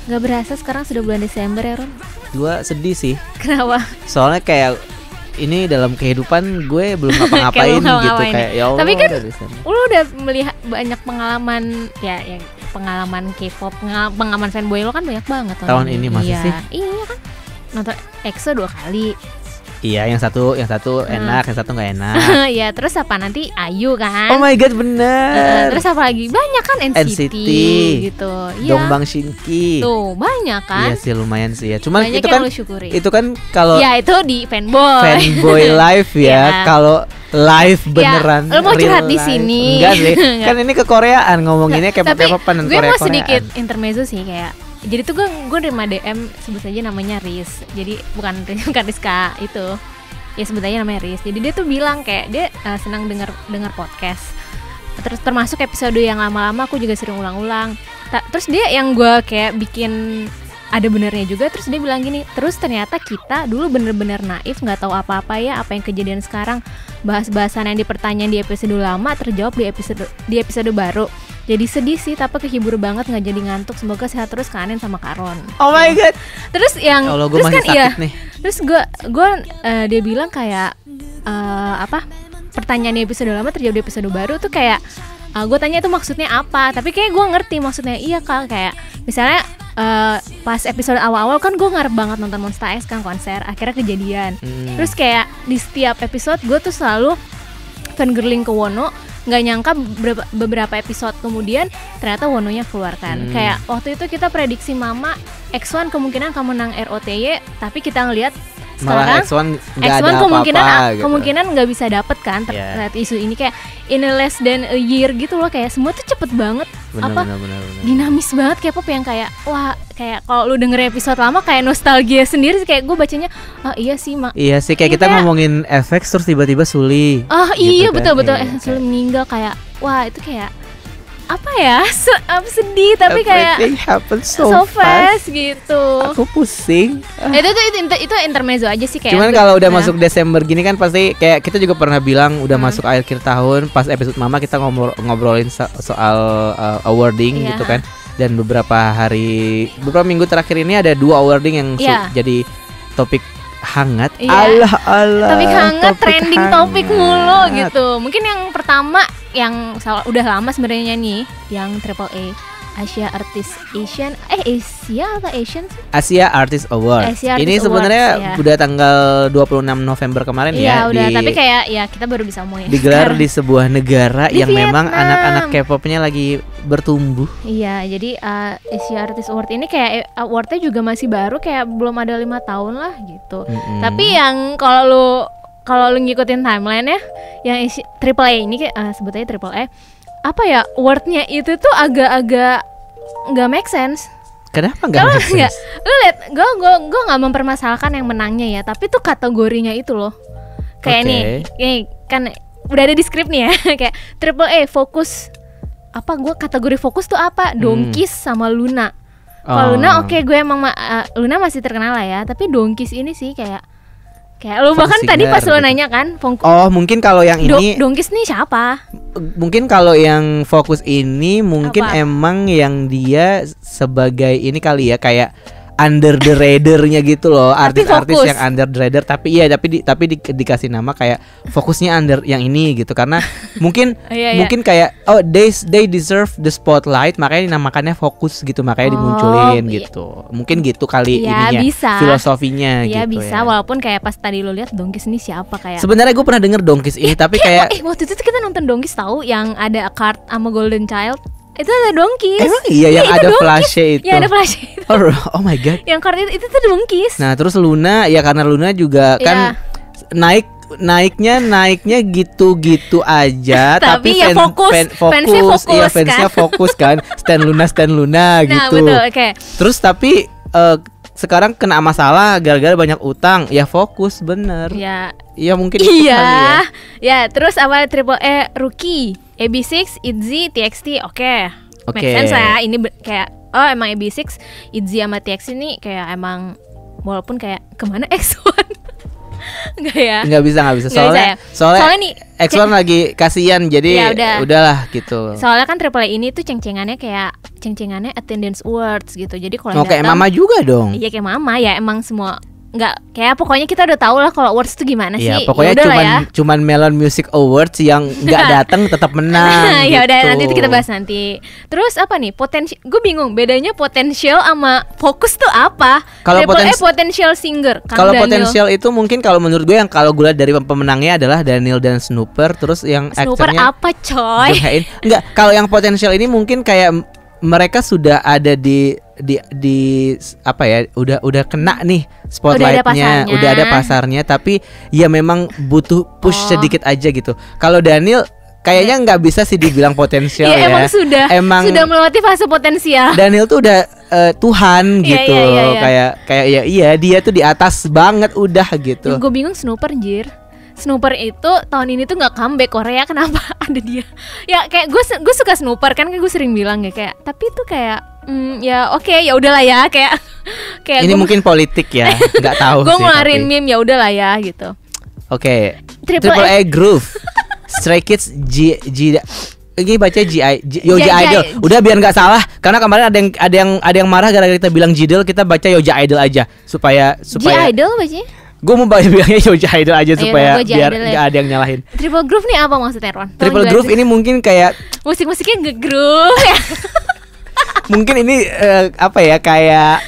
Gak berasa sekarang sudah bulan Desember ya Ron. Gua sedih sih. Kenapa? Soalnya kayak ini dalam kehidupan gue belum ngapa-ngapain gitu kayak ya Allah. Tapi kan lu udah melihat banyak pengalaman ya pengalaman K-pop, pengalaman fanboy lo kan banyak banget tahun ini masih sih. Iya kan. Nonton EXO 2 kali. Iya, yang satu enak, yang satu nggak enak. Ya, terus apa nanti Ayu kan? Oh my god, bener. Terus apa lagi? Banyak kan NCT gitu. Iya. Dongbang Shinki. Tuh, banyak kan? Iya sih, lumayan sih ya. Cuman banyak itu kan kalau ya itu di fanboy live ya. Kalau live beneran. Ya, lo mau curhat di sini? Enggak sih. Kan ini ke Koreaan ngomonginnya kayak K-popan dan Korea. Gue mau Koreaan. sedikit intermezzo sih kayak. Jadi tuh gue nerima DM sebut saja namanya Riz. Jadi bukan Rizka itu. Ya sebut aja namanya Riz. Jadi dia tuh bilang kayak dia senang dengar podcast. Terus termasuk episode yang lama-lama aku juga sering ulang-ulang. Terus dia yang gue kayak bikin ada benernya juga. Terus dia bilang gini, terus ternyata kita dulu bener-bener naif, nggak tahu apa-apa ya apa yang kejadian sekarang. Bahas-bahasan yang dipertanyaan di episode lama terjawab di episode baru. Jadi sedih sih, tapi kehibur banget, nggak jadi ngantuk. Semoga sehat terus Kanin sama Karon. Oh my god. Terus yang Allah, terus kan iya. Nih. Terus gue dia bilang kayak pertanyaan di episode lama terjawab di episode baru tuh kayak gue tanya itu maksudnya apa. Tapi kayak gue ngerti maksudnya. Iya Kak, kayak misalnya pas episode awal-awal kan gue ngarep banget nonton Monsta X kan konser. Akhirnya kejadian. Terus kayak di setiap episode gue tuh selalu fangirling ke Wono. Nggak nyangka beberapa episode kemudian ternyata Wononya keluar kan. Kayak waktu itu kita prediksi Mama X1 kemungkinan akan menang ROTY, tapi kita ngelihat sekarang X1 kemungkinan nggak bisa dapet kan terkait isu ini kayak in less than a year gitu loh, kayak semua tuh cepet banget. Bener. Dinamis banget K-pop yang kayak wah, kayak kalau lu denger episode lama kayak nostalgia sendiri, kayak gue bacanya iya sih kayak kita ngomongin FX terus tiba-tiba Suli iya gitu betul Suli meninggal, kayak wah itu kayak apa ya sedih tapi kayak everything happens so fast gitu. Aku pusing. Itu intermezzo aja sih kayak. Cuman kalau udah masuk Desember gini kan pasti kayak kita juga pernah bilang udah masuk akhir tahun, pas episode Mama kita ngobrolin soal awarding gitu kan. Dan beberapa minggu terakhir ini ada 2 awarding yang jadi topik hangat. Allah topik hangat, trending topik mulu gitu. Mungkin yang pertama yang udah lama sebenarnya nih, yang AAA Asia Artist Asian Asia Artist Award. Ini sebenarnya udah tanggal 26 November kemarin ya. Iya udah, tapi kayak ya kita baru bisa ngomongin. Digelar di sebuah negara yang memang anak-anak K-popnya lagi bertumbuh. Iya, jadi Asia Artist Award ini kayak awardnya juga masih baru, kayak belum ada 5 tahun lah gitu. Tapi yang kalau lu ngikutin timeline ya, yang AAA ini sebutnya AAA, apa ya, wordnya itu tuh agak-agak nggak make sense. Kenapa nggak make sense? Lu lihat, gue nggak mempermasalahkan yang menangnya ya, tapi tuh kategorinya itu loh. Kayak ini kan udah ada di skrip nih ya, kayak AAA fokus apa, gue kategori fokus tuh apa? Donggis sama Luna. Kalau Luna gue emang Luna masih terkenal lah ya, tapi Donggis ini sih kayak lu bahkan tadi pas lo nanya kan mungkin kalau yang ini Donggis nih siapa? Mungkin kalau yang fokus ini mungkin emang yang dia sebagai ini kali ya, kayak under the radar-nya gitu loh, artis-artis yang under the radar, tapi dikasih nama kayak fokusnya under yang ini gitu, karena mungkin mungkin kayak they deserve the spotlight, makanya dinamakannya fokus gitu, makanya dimunculin gitu. Mungkin gitu kali ininya, filosofinya gitu. Bisa, walaupun kayak pas tadi lo lihat Donggis ini siapa, kayak sebenarnya gue pernah denger Donggis ini, tapi kayak waktu itu kita nonton Donggis tahu yang ada Card sama Golden Child. Itu ada Donggis. Emang iya yang ada flash-nya itu. Ya ada flash itu. Oh my god. Yang card itu tuh Donggis. Nah, terus Luna ya karena Luna juga kan naiknya gitu-gitu aja, tapi ya fansnya fokus kan. Stan Luna gitu. Nah, betul, oke. Terus tapi sekarang kena masalah gara-gara banyak utang, ya fokus bener. Ya mungkin itu kali ya. Ya, terus apa AAA Rookie, AB6, ITZY, TXT, oke. Make sense ya. Ini kayak emang AB6, ITZY sama TXT ini kayak emang, walaupun kayak kemana X1 Enggak ya? Enggak bisa. Soalnya nih X1 lagi kasihan jadi udahlah gitu. Soalnya kan Triple A ini tuh ceng-cengannya attendance awards gitu. Jadi kalau kayak Mama juga dong. Iya kayak Mama ya, emang semua nggak kayak pokoknya kita udah tahu lah kalau awards itu gimana sih. Ya pokoknya cuman Melon Music Awards yang nggak datang tetap menang. Ya udah nanti kita bahas nanti. Terus apa nih gue bingung bedanya potensial sama fokus tuh apa? Kalau potential singer. Kalau potensial itu mungkin kalau menurut gue yang kalau gue lihat dari pemenangnya adalah Daniel dan Snooper. Terus yang Snooper apa coy? Enggak, kalau yang potensial ini mungkin kayak mereka sudah ada di apa ya, udah kena nih spotlightnya, udah ada pasarnya, tapi ya memang butuh push sedikit aja gitu. Kalau Daniel kayaknya nggak bisa sih dibilang potensial ya. Emang sudah melewati fase potensial. Daniel tuh udah Tuhan gitu, kayak dia tuh di atas banget udah gitu. Gue bingung Snooper anjir. Snooper itu tahun ini tuh nggak comeback Korea, kenapa ada dia? Ya kayak gue suka Snooper kan, gue sering bilang ya kayak, tapi itu kayak ya oke, ya udahlah ya kayak ini mungkin politik ya, nggak tahu. Gue ngeluarin meme ya udahlah ya gitu. Oke. Triple A Groove, Stray Kids, ini baca Yoja Idol. Udah biar nggak salah, karena kemarin ada yang marah gara-gara kita bilang Jidel, kita baca Yoja Idol aja supaya J Idol bacanya. Gue mau bilangnya Yoja Idol aja supaya biar nggak ada yang nyalahin. Triple Groove nih apa maksudnya, Ron? Triple Groove ini mungkin kayak musik-musiknya nge-groove ya. Mungkin ini apa ya, kayak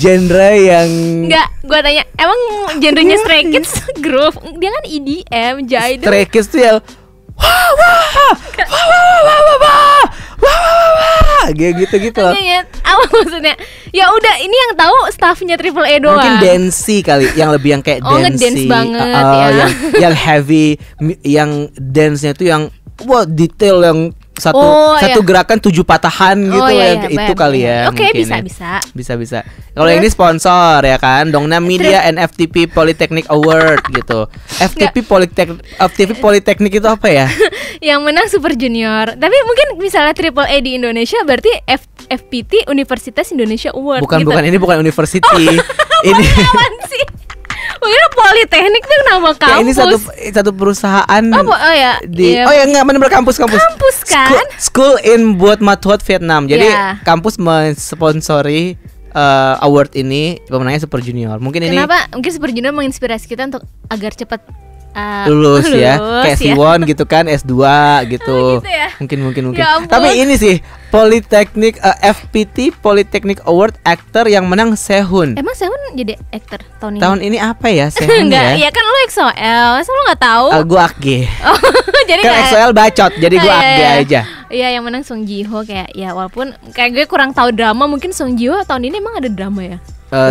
genre yang enggak, gue tanya emang genrenya Stray Kids groove? Dia kan EDM, Idol. Stray Kids tuh yang gitu loh. Apa maksudnya? Ya udah, ini yang tahu staffnya Triple A doang. Mungkin dancey kali, yang lebih yang kayak dancey. Ngedance banget ya. Yang heavy, yang dance-nya tuh yang detail, yang satu gerakan 7 patahan gitu itu kali ya. Oke, bisa. Kalau ini sponsor ya kan, Dongna Media and FTP Polytechnic Award gitu. FTP Polytechnic itu apa ya? Yang menang Super Junior. Tapi mungkin misalnya Triple A di Indonesia berarti FPT Universitas Indonesia Award. Bukan, ini bukan university. Ini mungkin Politeknik tuh nama kampus. Ya, ini satu perusahaan. Enggak, benar kampus kan? School in Buat Matuat Vietnam. Jadi kampus mensponsori award ini, pemenangnya Super Junior. Mungkin Super Junior menginspirasi kita untuk agar cepat lulus ya, kayak Siwon gitu kan, S2 gitu. Gitu ya? Mungkin. Tapi ini sih Politeknik FPT Polytechnic Award actor yang menang Sehun. Emang Sehun jadi actor tahun ini? Tahun ini apa ya Sehun? Enggak, ya kan lo EXO-L, masa lo nggak tahu? Gue Akge. Jadi kan EXO-L bacot, jadi gue Akge aja. Iya, yang menang Song Ji Hyo kayak ya walaupun kayak gue kurang tahu drama, mungkin Song Ji Hyo tahun ini emang ada drama ya?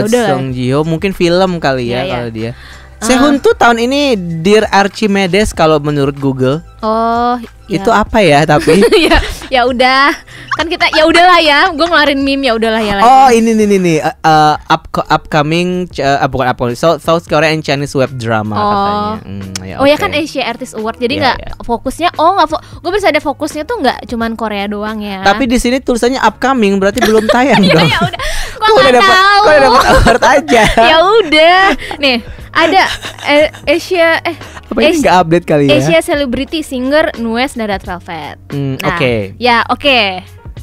Song Ji Hyo mungkin film kali ya kalau dia. Sehun tuh tahun ini Dear Archimedes kalau menurut Google. Itu apa ya tapi? ya udah, kan kita ya udahlah ya, gue ngeluarin meme ya udahlah ya. Ini upcoming bukan upcoming, South Korean Chinese web drama katanya. Ya kan Asia Artist Award, jadi nggak fokusnya. Gue bisa ada fokusnya tuh nggak cuman Korea doang ya. Tapi di sini tulisannya upcoming, berarti belum tayang dong. Ya udah, kok udah dapat award aja. Ya udah, nih. Ada Asia nggak update kali ya. Asia Celebrity Singer Nues Dadat Velvet. Oke.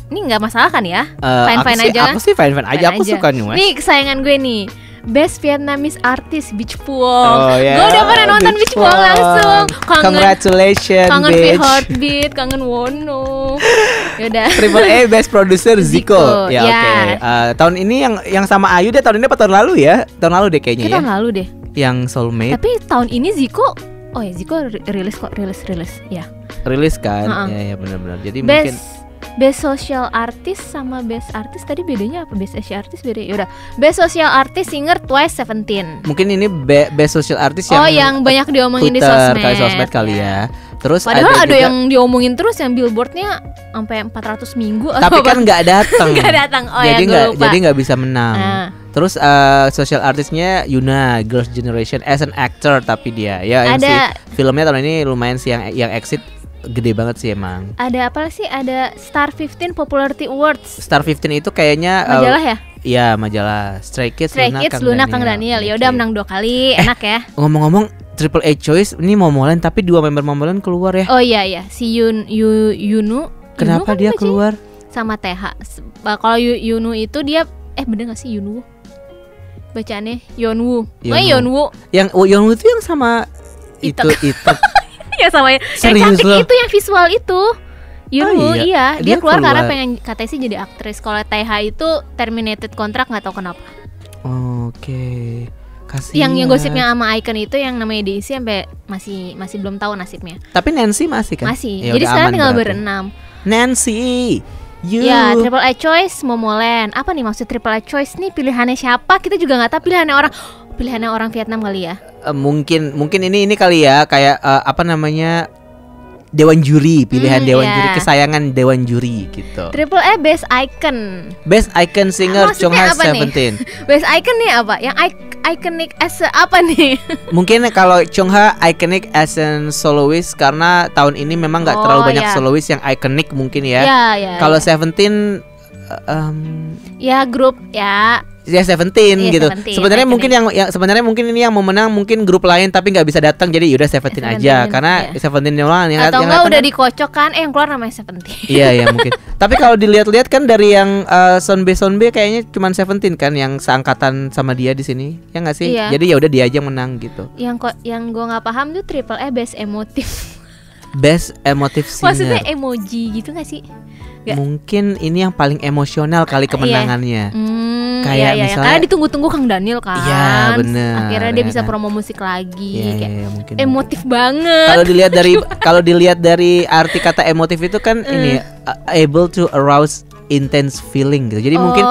Ini nggak masalah kan ya? Fine aja. Aku sih fine aja. Aku suka Nues. Nih kesayangan gue nih, Best Vietnamese Artist Beach Puong. Gue udah pernah nonton Beach Puong langsung. Congratulations, kangen Heartbeat, kangen Wono. Yaudah. Triple A Best Producer Zico. Ya oke. Tahun ini yang sama Ayu deh. Tahun ini apa tahun lalu ya? Tahun lalu deh kayaknya ya. Tahun lalu deh. Yang Soulmate. Tapi tahun ini Zico, Zico rilis ya. Rilis kan? Ya benar-benar. Jadi Best Social Artist sama Best Artist tadi bedanya apa? Best Asia Artist beda. Yaudah, Best Social Artist Singer Twice 17. Mungkin ini Best Social Artist yang banyak diomongin Twitter, di sosmed kali ya. Terus padahal ada yang diomongin terus, yang billboardnya sampai 400 minggu. Tapi kan nggak datang. Nggak datang. Jadi nggak bisa menang. Terus social artisnya Yuna, Girls' Generation as an actor, tapi dia filmnya tahun ini lumayan sih yang exit gede banget sih emang. Ada apa sih? Ada Star 15 Popularity Awards. Star 15 itu kayaknya majalah ya? Iya, majalah. Stray Kids, Luna, Kang Daniel. Ya udah menang 2 kali, enak ya. Ngomong-ngomong, Triple A Choice ini Momoland tapi 2 member Momoland keluar ya. Oh iya, si Yunu. Kenapa Yunu kan dia keluar? Sama TH. Kalau Yunu itu dia bener gak sih Yunwoo? Bacaannya Yeonwoo. Yeonwoo. Yang Yeonwoo itu yang sama itu. Ya sama yang cantik loh. Itu yang visual itu. Yunwoo iya. Dia keluar karena pengen katanya sih jadi aktris. Kalau TH itu terminated kontrak nggak tahu kenapa. Oke. Kasihan. Yang gosipnya sama Icon itu yang namanya Daisy sampai masih belum tahu nasibnya. Tapi Nancy masih kan? Masih. Jadi sekarang tinggal berenam. Nancy. Ya, Triple A Choice Momoland. Apa nih maksud Triple A Choice nih? Pilihannya siapa? Kita juga nggak tahu pilihannya orang Vietnam kali ya. Mungkin ini kali ya kayak apa namanya? Dewan juri, pilihan Dewan juri, kesayangan Dewan juri gitu. Triple A Best Icon. Best Icon Singer Chungha Seventeen. Best Icon nih apa? Yang iconic as apa nih? Mungkin kalau Chungha iconic as an soloist karena tahun ini memang nggak terlalu banyak soloist yang iconic mungkin ya. Kalau Seventeen ya grup ya Seventeen gitu. Sebenarnya mungkin ini yang mau menang mungkin grup lain tapi nggak bisa datang jadi yaudah Seventeen aja karena Seventeen doang yang atau nggak udah dikocok kan yang keluar namanya Seventeen. Iya mungkin. Tapi kalau dilihat-lihat kan dari yang Sonbe kayaknya cuma Seventeen kan yang seangkatan sama dia di sini ya nggak sih? Jadi ya udah dia aja yang menang gitu. Yang gue nggak paham tuh Triple A Best Emotive. Best Emotive Singer. Maksudnya emoji gitu nggak sih? Gak. Mungkin ini yang paling emosional kali kemenangannya. Kayak misalnya karena ditunggu-tunggu Kang Daniel kan. Iya benar. Akhirnya dia bisa promo musik lagi. Mungkin emotif banget. Kalau dilihat dari arti kata emotif itu kan ini able to arouse intense feeling gitu. Jadi mungkin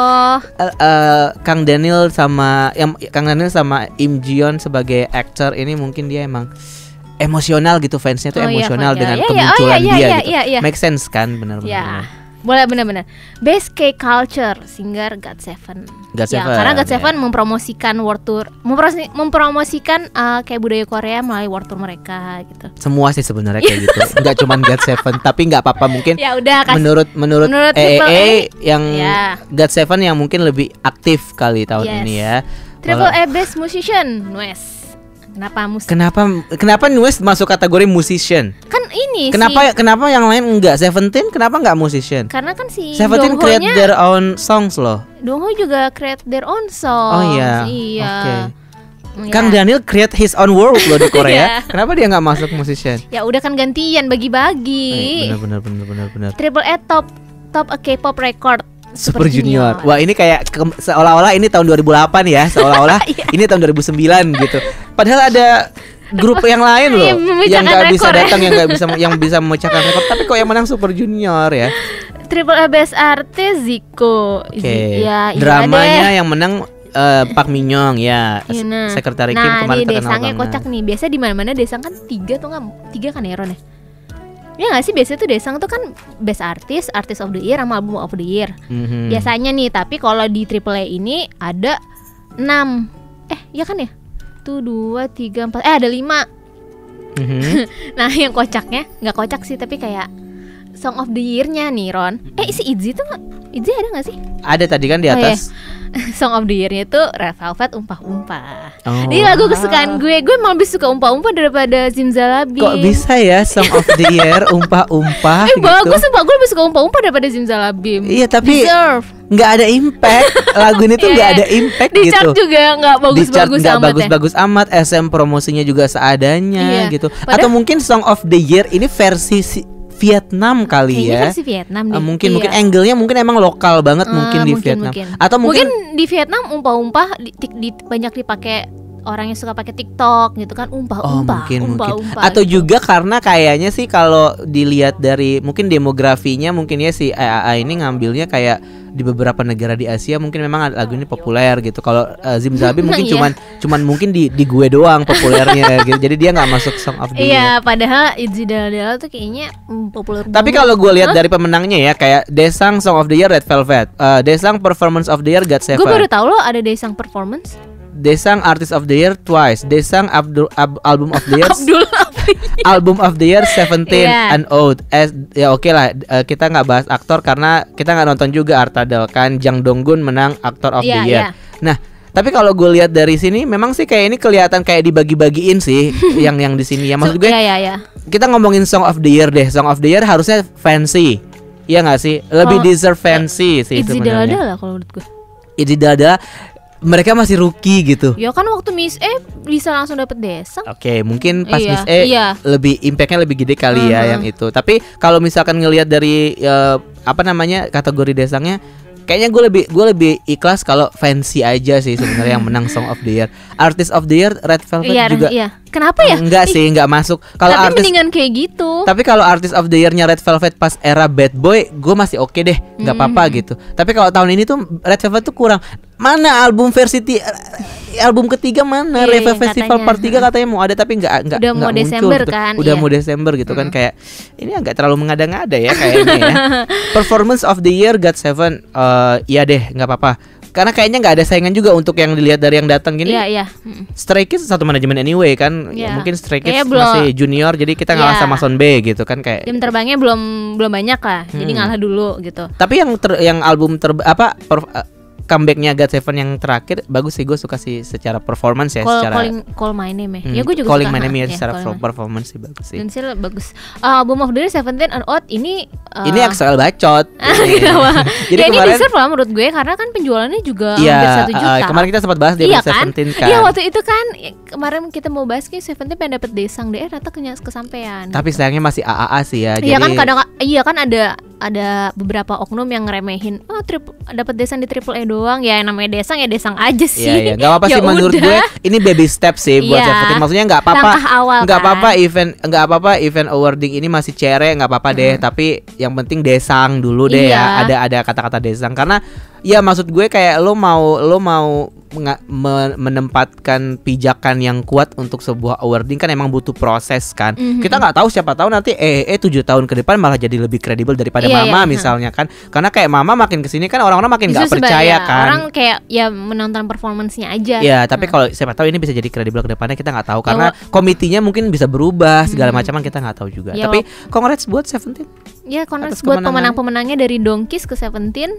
Kang Daniel sama Im Jion sebagai aktor ini mungkin dia emang emosional gitu, fansnya tuh emosional dengan kemunculan dia gitu. Make sense kan, benar-benar. Boleh benar-benar. Best K-Culture Singer GOT7. Karena GOT7 mempromosikan world tour, mempromosikan kayak budaya Korea melalui world tour mereka gitu. Semua sih sebenarnya kayak gitu. Enggak cuma GOT7, tapi enggak apa-apa mungkin. Ya udah menurut EE yang GOT7 yang mungkin lebih aktif kali tahun ini ya. Triple A Best Musician NU'EST. Kenapa NU'EST masuk kategori musician? Kan ini kenapa yang lain enggak? Seventeen kenapa enggak musician? Karena kan si Seventeen create their own songs loh. Dongho juga create their own songs. Oh iya. Okay. Kang Daniel create his own world loh di Korea. Kenapa dia nggak masuk musician? Ya udah kan gantian bagi-bagi. Benar. Triple A top K-pop record. Super Junior. Wah ini kayak seolah-olah ini tahun 2008 ya. Seolah-olah ini tahun 2009 gitu. Padahal ada grup yang lain loh yang nggak bisa datang, yang bisa memecahkan rekor. Tapi kok yang menang Super Junior ya? Triple A Best Artist Zico. Dramanya yang menang Park Min-young ya. Sekretari Kim kemarin terkenal banget. Nah ini Desangnya kocak nih. Biasa di mana-mana Desang kan 3 atau nggak 3 kan ya Ron ya? Ya nggak sih, biasanya tuh Desang tuh kan Best Artist of the Year sama Album of the Year. Biasanya nih, tapi kalau di Triple A ini ada 6. Ya kan ya? 1, 2, 3, 4. Ada 5. Nah yang kocaknya, nggak kocak sih tapi kayak Song of the Year-nya nih Ron. Si Itzy tuh Itzy ada nggak sih? Ada tadi kan di atas. Song of the Year-nya itu Red Velvet Umpah-Umpah. Ini lagu kesukaan gue malah lebih suka Umpah-Umpah daripada Zimzalabim. Kok bisa ya Song of the Year Umpah-Umpah gitu. Bagus sumpah, gue lebih suka Umpah-Umpah daripada Zimzalabim. Iya tapi nggak ada impact. Lagu ini tuh nggak ada impact di gitu. Di chart juga nggak bagus-bagus amat. SM promosinya juga seadanya gitu. Atau mungkin Song of the Year ini versi Vietnam kali ya. Versi Vietnam nih. Mungkin angle-nya mungkin emang lokal banget mungkin di Vietnam. Atau mungkin di Vietnam Umpah-Umpah banyak dipakai orang yang suka pakai TikTok gitu kan, Umpah-Umpah. Mungkin. Atau juga karena kayaknya sih kalau dilihat dari mungkin demografinya mungkin ya si AAA ini ngambilnya kayak di beberapa negara di Asia mungkin memang lagu ini populer gitu. Kalau Zimzalabim mungkin cuman mungkin di gue doang populernya gitu. Jadi dia nggak masuk Song of the Year. Iya, padahal Itzy Daldala tuh kayaknya populer. Tapi kalau gue lihat dari pemenangnya ya kayak Desang Song of the Year Red Velvet, Desang Performance of the Year GOT7. Gue baru tahu loh ada Desang Performance. Desang Artist of the Year Twice, Desang Album of the Year Album of the Year 17 and Old. Ya oke lah, kita nggak bahas aktor karena kita nggak nonton juga Artadel kan. Jang Donggun menang Aktor of the Year. Nah Tapi kalau gue lihat dari sini, memang sih kayak ini kelihatan kayak dibagi-bagiin sih, yang di sini ya. Maksud gue, kita ngomongin Song of the Year deh. Song of the Year harusnya fancy, iya nggak sih? Lebih deserve fancy sih sebenarnya. Izzy Dalla kalau menurut gue. Izzy Dalla, mereka masih rookie gitu. Ya kan waktu Miss E bisa langsung dapet Desang. Oke, mungkin pas Miss E lebih impactnya lebih gede kali ya yang itu. Tapi kalau misalkan ngelihat dari kategori Desangnya, kayaknya gue lebih ikhlas kalau fancy aja sih sebenarnya yang menang Song of the Year. Artist of the Year Red Velvet juga. Iya. Kenapa ya? Enggak sih, enggak masuk. Kalau artis mendingan kayak gitu. Tapi kalau Artist of the Year-nya Red Velvet pas era Bad Boy, gue masih oke deh, nggak apa-apa gitu. Tapi kalau tahun ini tuh Red Velvet tuh kurang. Mana album album ketiga mana? Red Velvet Festival Part 3 katanya mau ada tapi nggak udah mau muncul Desember gitu. kan. Udah mau Desember gitu kan, kayak ini agak terlalu mengada-ngada ya kayaknya ya. Performance of the Year GOT7, iya deh, nggak apa-apa. Karena kayaknya nggak ada saingan juga untuk yang dilihat dari yang datang gini. Iya. Stray Kids satu manajemen anyway kan. Mungkin Stray Kids masih junior, jadi kita ngalah sama Son B gitu kan, kayak jam terbangnya belum banyak lah. Jadi ngalah dulu gitu. Tapi yang album comebacknya GOT7 yang terakhir bagus sih, gue suka sih secara performance ya. Call My Name ya. Ya gue juga Calling suka. My Name ya, secara performance sih bagus sih. Dan sih bagus. Album of the Year 17 and Out ini XL bacot. Jadi ini deserve lah menurut gue, karena kan penjualannya juga hampir 1 juta. Kemarin kita sempat bahas di Seventeen kan. Iya waktu itu kan kemarin kita mau bahas kayak Seventeen pengen dapet Desang deh, ternyata kesampean. Tapi sayangnya masih AAA sih ya. Iya kan kadang kan ada beberapa oknum yang ngeremehin dapat Desang di Triple A doang. Ya namanya Desang ya Desang aja sih. Iya, nggak apa-apa sih menurut gue. Ini baby step sih buat Seventeen. Maksudnya nggak apa-apa. Nggak apa-apa event awarding ini masih cere, nggak apa-apa deh. Tapi yang penting Desang dulu deh ya. Ada kata-kata Desang, karena ya maksud gue kayak lo mau menempatkan pijakan yang kuat untuk sebuah awarding kan emang butuh proses kan. Kita nggak tahu, siapa tahu nanti 7 tahun ke depan malah jadi lebih kredibel daripada Mama misalnya kan. Karena kayak Mama makin kesini kan orang-orang makin nggak percaya kan. Orang kayak ya menonton performancenya aja. Ya tapi kalau siapa tahu ini bisa jadi kredibel ke depannya, kita nggak tahu karena komitinya mungkin bisa berubah segala macam kan, kita nggak tahu juga. Tapi congrats buat Seventeen. Ya congrats buat pemenang-pemenangnya dari Donkeys ke Seventeen.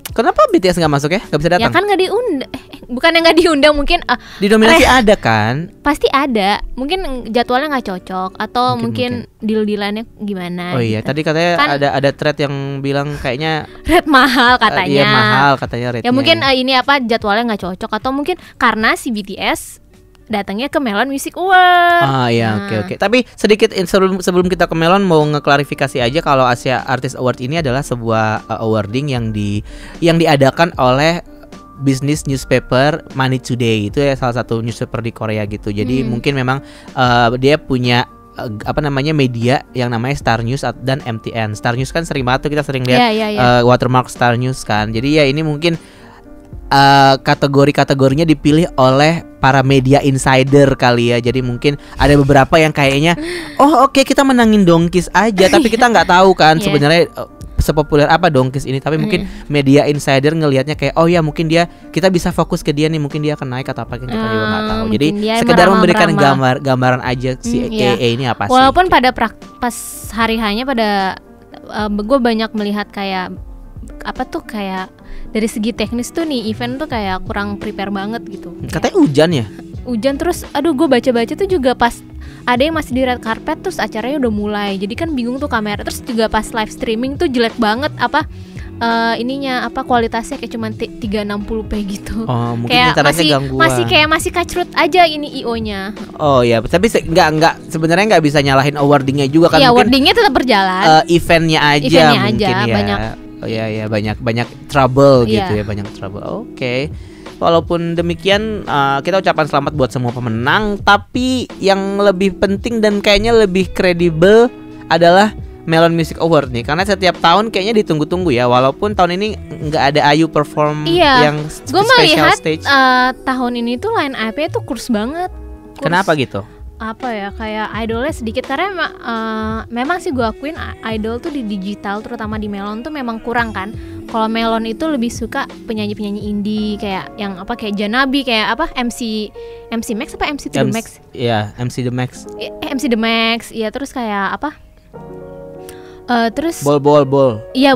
Kenapa BTS nggak masuk ya? Nggak bisa datang? Ya kan nggak diundang. Bukan yang nggak diundang, mungkin di nominasi ada kan? Pasti ada. Mungkin jadwalnya nggak cocok atau mungkin deal-dealannya gimana. Oh iya, tadi katanya kan ada thread yang bilang kayaknya rate mahal katanya. Iya mahal katanya rate-nya. Ya mungkin ini jadwalnya nggak cocok, atau mungkin karena si BTS datangnya ke Melon Music Award. Iya, oke. Tapi sedikit sebelum kita ke Melon, mau ngeklarifikasi aja kalau Asia Artist Award ini adalah sebuah awarding yang diadakan oleh business newspaper Money Today. Itu ya salah satu newspaper di Korea gitu. Jadi mungkin memang dia punya media yang namanya Star News dan MTN. Star News kan sering banget tuh kita sering lihat watermark Star News kan. Jadi ya ini mungkin kategorinya dipilih oleh para media insider kali ya. Jadi mungkin ada beberapa yang kayaknya oke, kita menangin Donkeys aja, tapi kita nggak tahu kan sebenarnya sepopuler apa Donkeys ini. Tapi mungkin media insider ngelihatnya kayak mungkin kita bisa fokus ke dia nih, mungkin dia akan naik atau apa, kita juga nggak tahu. Jadi sekedar memberikan gambaran aja si EA ini apa sih. Walaupun pada pas hari hanya gue banyak melihat kayak kayak dari segi teknis tuh nih event tuh kayak kurang prepare banget gitu. Katanya hujan ya? Hujan, terus gue baca-baca tuh juga pas ada yang masih di red carpet, terus acaranya udah mulai. Jadi kan bingung tuh kamera. Terus juga pas live streaming tuh jelek banget kualitasnya kayak cuma 360p gitu. Mungkin kayak internetnya gangguan. masih kacrut aja ini IO-nya. Oh ya, tapi sebenarnya nggak bisa nyalahin awardingnya juga kan. Iya, awardingnya tetap berjalan. Eventnya aja mungkin ya. Banyak. Oh iya banyak trouble gitu ya, banyak trouble. Oke. Walaupun demikian kita ucapkan selamat buat semua pemenang, tapi yang lebih penting dan kayaknya lebih kredibel adalah Melon Music Award nih, karena setiap tahun kayaknya ditunggu-tunggu ya. Walaupun tahun ini nggak ada Ayu perform yang special melihat, stage. Tahun ini tuh line up-nya tuh kurs banget. Kenapa gitu? Kayak idolnya sedikit, karena memang sih gue akuin idol tuh di digital terutama di Melon tuh memang kurang kan. Kalau Melon itu lebih suka penyanyi-penyanyi indie kayak yang kayak Janabi, kayak MC Max apa MC The Max? Iya, MC The Max. MC The Max, iya. Terus kayak terus Bol. Iya,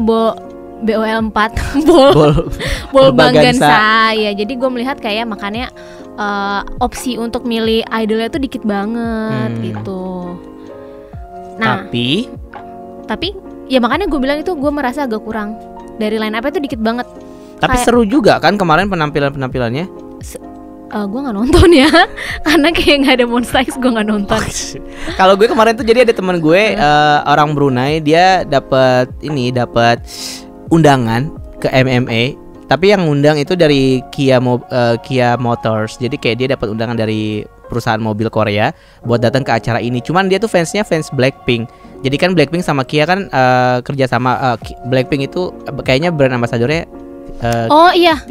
BOL 4 Bol Bagansa ya. Jadi gue melihat kayak makanya opsi untuk milih idolnya tuh dikit banget gitu. Nah, tapi ya makanya gue bilang itu gue merasa agak kurang dari line up itu dikit banget. Tapi kayak, seru juga kan kemarin penampilannya. Gue nggak nonton ya karena kayak nggak ada Monsta X, gue nggak nonton. Kalau gue kemarin tuh jadi ada teman gue orang Brunei, dia dapat undangan ke MMA, tapi yang undang itu dari Kia Motors. Jadi kayak dia dapat undangan dari perusahaan mobil Korea buat datang ke acara ini. Cuman dia tuh fans Blackpink. Jadi kan Blackpink sama Kia kan kerja sama. Blackpink itu kayaknya brand ambasadornya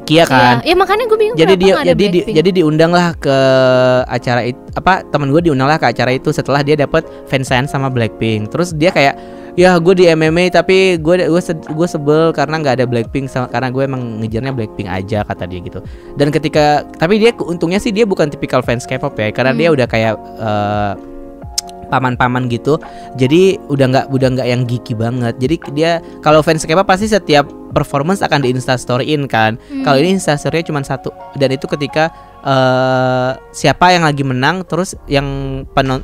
Kia kan. Ya makanya gue bingung. Jadi diundang lah ke acara itu, teman gue diundang lah ke acara itu setelah dia dapat fansign sama Blackpink. Terus dia kayak, ya gue di MMA tapi gue sebel karena nggak ada Blackpink, karena gue emang ngejarnya Blackpink aja, kata dia gitu. Dan tapi dia untungnya sih dia bukan tipikal fans K-pop ya, karena dia udah kayak paman-paman gitu. Jadi udah nggak yang geeky banget. Jadi dia kalau fans K-pop pasti setiap performance akan di Instastoryin kan. Kalau ini Instastory-nya cuma satu, dan itu ketika siapa yang lagi menang, terus yang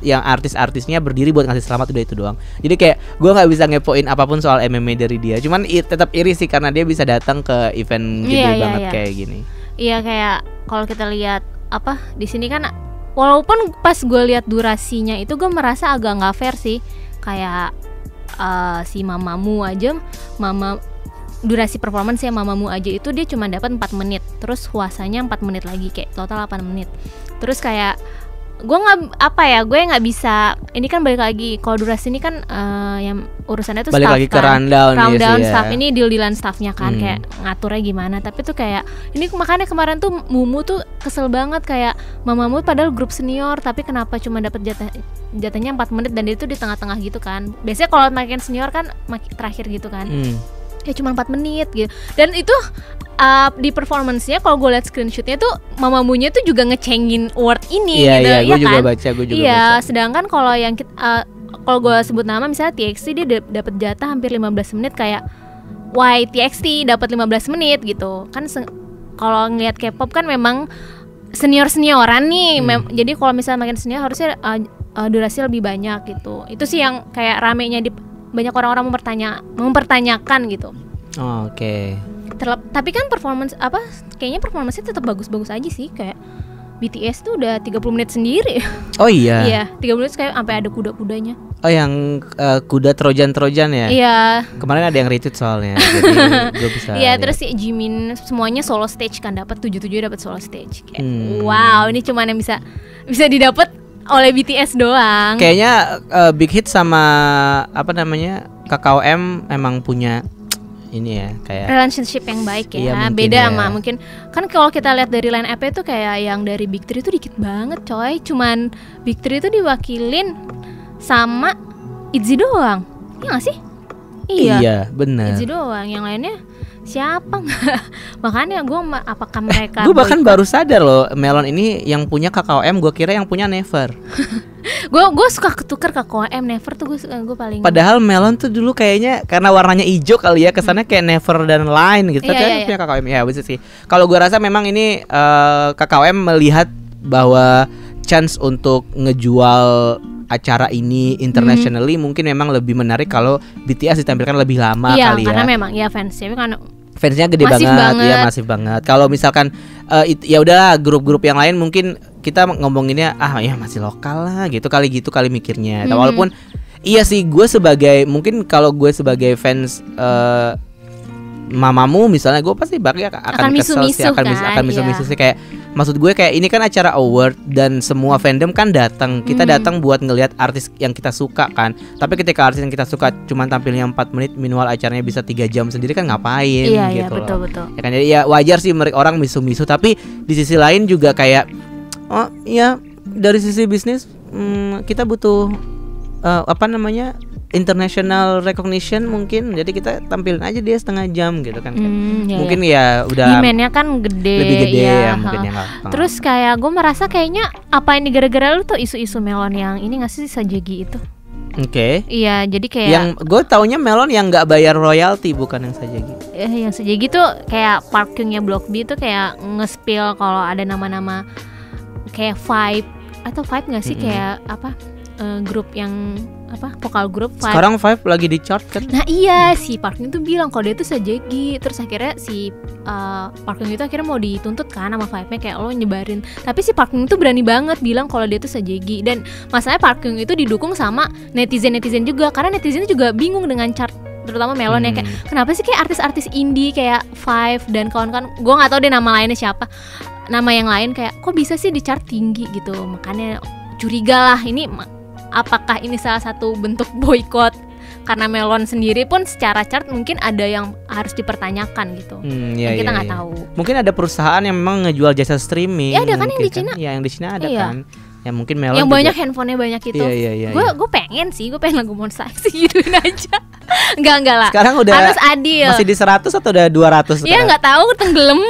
artis-artisnya berdiri buat ngasih selamat, udah itu doang. Jadi kayak gue nggak bisa ngepoin apapun soal MMA dari dia. Cuman tetap iri sih karena dia bisa datang ke event gede banget kayak gini. Iya, kayak kalau kita lihat di sini kan, walaupun pas gue lihat durasinya itu gue merasa agak nggak fair sih. Kayak si Mamamoo aja, durasi performance ya Mamamoo aja itu dia cuma dapat 4 menit. Terus Hwasanya 4 menit lagi, kayak total 8 menit. Terus kayak gue nggak bisa, ini kan balik lagi kalau durasi ini kan yang urusannya tuh balik staff lagi kan, ke rundown staff ini deal-dealan staffnya kan, kayak ngaturnya gimana. Tapi tuh kayak ini makanya kemarin tuh Mumu tuh kesel banget, kayak Mamamoo padahal grup senior tapi kenapa cuma dapat jatahnya 4 menit, dan dia tuh di tengah-tengah gitu kan. Biasanya kalau makin senior kan terakhir gitu kan. Ya cuma 4 menit gitu. Dan itu di performance-nya kalau gue liat screenshot-nya tuh Mamamoo-nya tuh juga ngecengin word ini gitu. Iya, gue juga kan? baca. Iya, sedangkan kalau yang kalau gue sebut nama misalnya TXT, dia dapat jatah hampir 15 menit, kayak why TXT dapat 15 menit gitu. Kan kalau ngelihat K-pop kan memang senior-senioran nih. Jadi kalau misalnya makin senior harusnya durasi lebih banyak gitu. Itu sih yang kayak ramenya banyak orang-orang mempertanyakan gitu. Oke. Tapi kan kayaknya performance-nya tetap bagus-bagus aja sih. Kayak BTS tuh udah 30 menit sendiri. Oh iya. Iya, 30 menit kayak sampai ada kuda-kudanya. Oh, yang kuda Trojan ya? Iya. Kemarin ada yang retweet soalnya. Jadi gue bisa. Iya, terus si Jimin semuanya solo stage kan, dapat 77 dapat solo stage. Kayak, wow, ini cuma yang bisa didapat oleh BTS doang. Kayaknya Big Hit sama KKOM emang punya ini ya, kayak relationship yang baik ya. Iya, beda ya. sama mungkin kan kalau kita lihat dari line up itu kayak yang dari Big 3 itu dikit banget coy. Cuman Big 3 itu diwakilin sama ITZY doang. Iya gak sih? Iya, benar. ITZY doang, yang lainnya siapa nggak? Makanya gue apakah mereka gue bahkan baru sadar loh, Melon ini yang punya KKOM, gue kira yang punya Never. gue suka ketukar KKOM Never tuh gue paling. Padahal Melon tuh dulu kayaknya karena warnanya hijau kali ya, kesannya kayak Never dan Line gitu. Tapi punya KKOM ya, bisa sih. Kalau gue rasa memang ini KKOM melihat bahwa chance untuk ngejual acara ini internationally mungkin memang lebih menarik kalau BTS ditampilkan lebih lama kali ya. Iya, karena memang ya fansnya kan fansnya gede banget, ya masif banget. Kalau misalkan ya udahlah grup-grup yang lain mungkin kita ngomonginnya ya masih lokal lah gitu kali mikirnya. Walaupun iya sih, mungkin kalau gue sebagai fans Mamamoo misalnya, gue pasti akan kesel sih, akan misu-misu sih. Kayak maksud gue kayak ini kan acara award dan semua fandom kan datang. Kita datang buat ngelihat artis yang kita suka kan. Tapi ketika artis yang kita suka cuma tampilnya 4 menit, minimal acaranya bisa 3 jam sendiri, kan ngapain gitu. Iya, betul. Ya kan, jadi ya wajar sih orang misu-misu, tapi di sisi lain juga kayak dari sisi bisnis kita butuh international recognition mungkin, jadi kita tampilin aja dia setengah jam gitu kan. Mungkin ya udah demand-nya kan gede, lebih gede ya mungkin ya. Terus kayak gue merasa kayaknya apa ini gara-gara lu tuh isu-isu Melon yang ini nggak sih Sajegi itu? Oke. Iya, jadi kayak Yang gue taunya Melon yang nggak bayar royalti, bukan yang Sajegi. yang Sajegi tuh kayak Parkyungnya Block B tuh kayak nge-spill kalau ada nama-nama kayak Vibe atau Vibe nggak sih, kayak apa grup yang apa vokal grup Vibe. Sekarang Vibe lagi di chart kan? Nah iya, si Parkyung tuh bilang kalau dia tuh Sajegi. Terus akhirnya si Parkyung itu akhirnya mau dituntut kan sama Vibe-nya, kayak lo nyebarin. Tapi si Parkyung tuh berani banget bilang kalau dia tuh Sajegi. Dan masalahnya Parkyung itu didukung sama netizen-netizen juga, karena netizen juga bingung dengan chart, terutama Melon ya, kayak kenapa sih kayak artis-artis indie kayak Five dan kawan-kawan, gue nggak tahu deh nama lainnya siapa, nama yang lain kayak kok bisa sih di chart tinggi gitu. Makanya curiga lah, ini apakah ini salah satu bentuk boykot karena Melon sendiri pun secara chart mungkin ada yang harus dipertanyakan gitu. Kita nggak tahu. Mungkin ada perusahaan yang memang ngejual jasa streaming. Ya ada kan yang di Cina. Ya yang di Cina ada kan. Ya mungkin Melon yang juga. banyak handphonenya banyak itu. Iya. Gue pengen lagu Monster X gituin aja. Enggak lah. Sekarang udah harus adil. Masih di 100 atau udah 200 sekarang? Ya nggak tahu, tenggelam.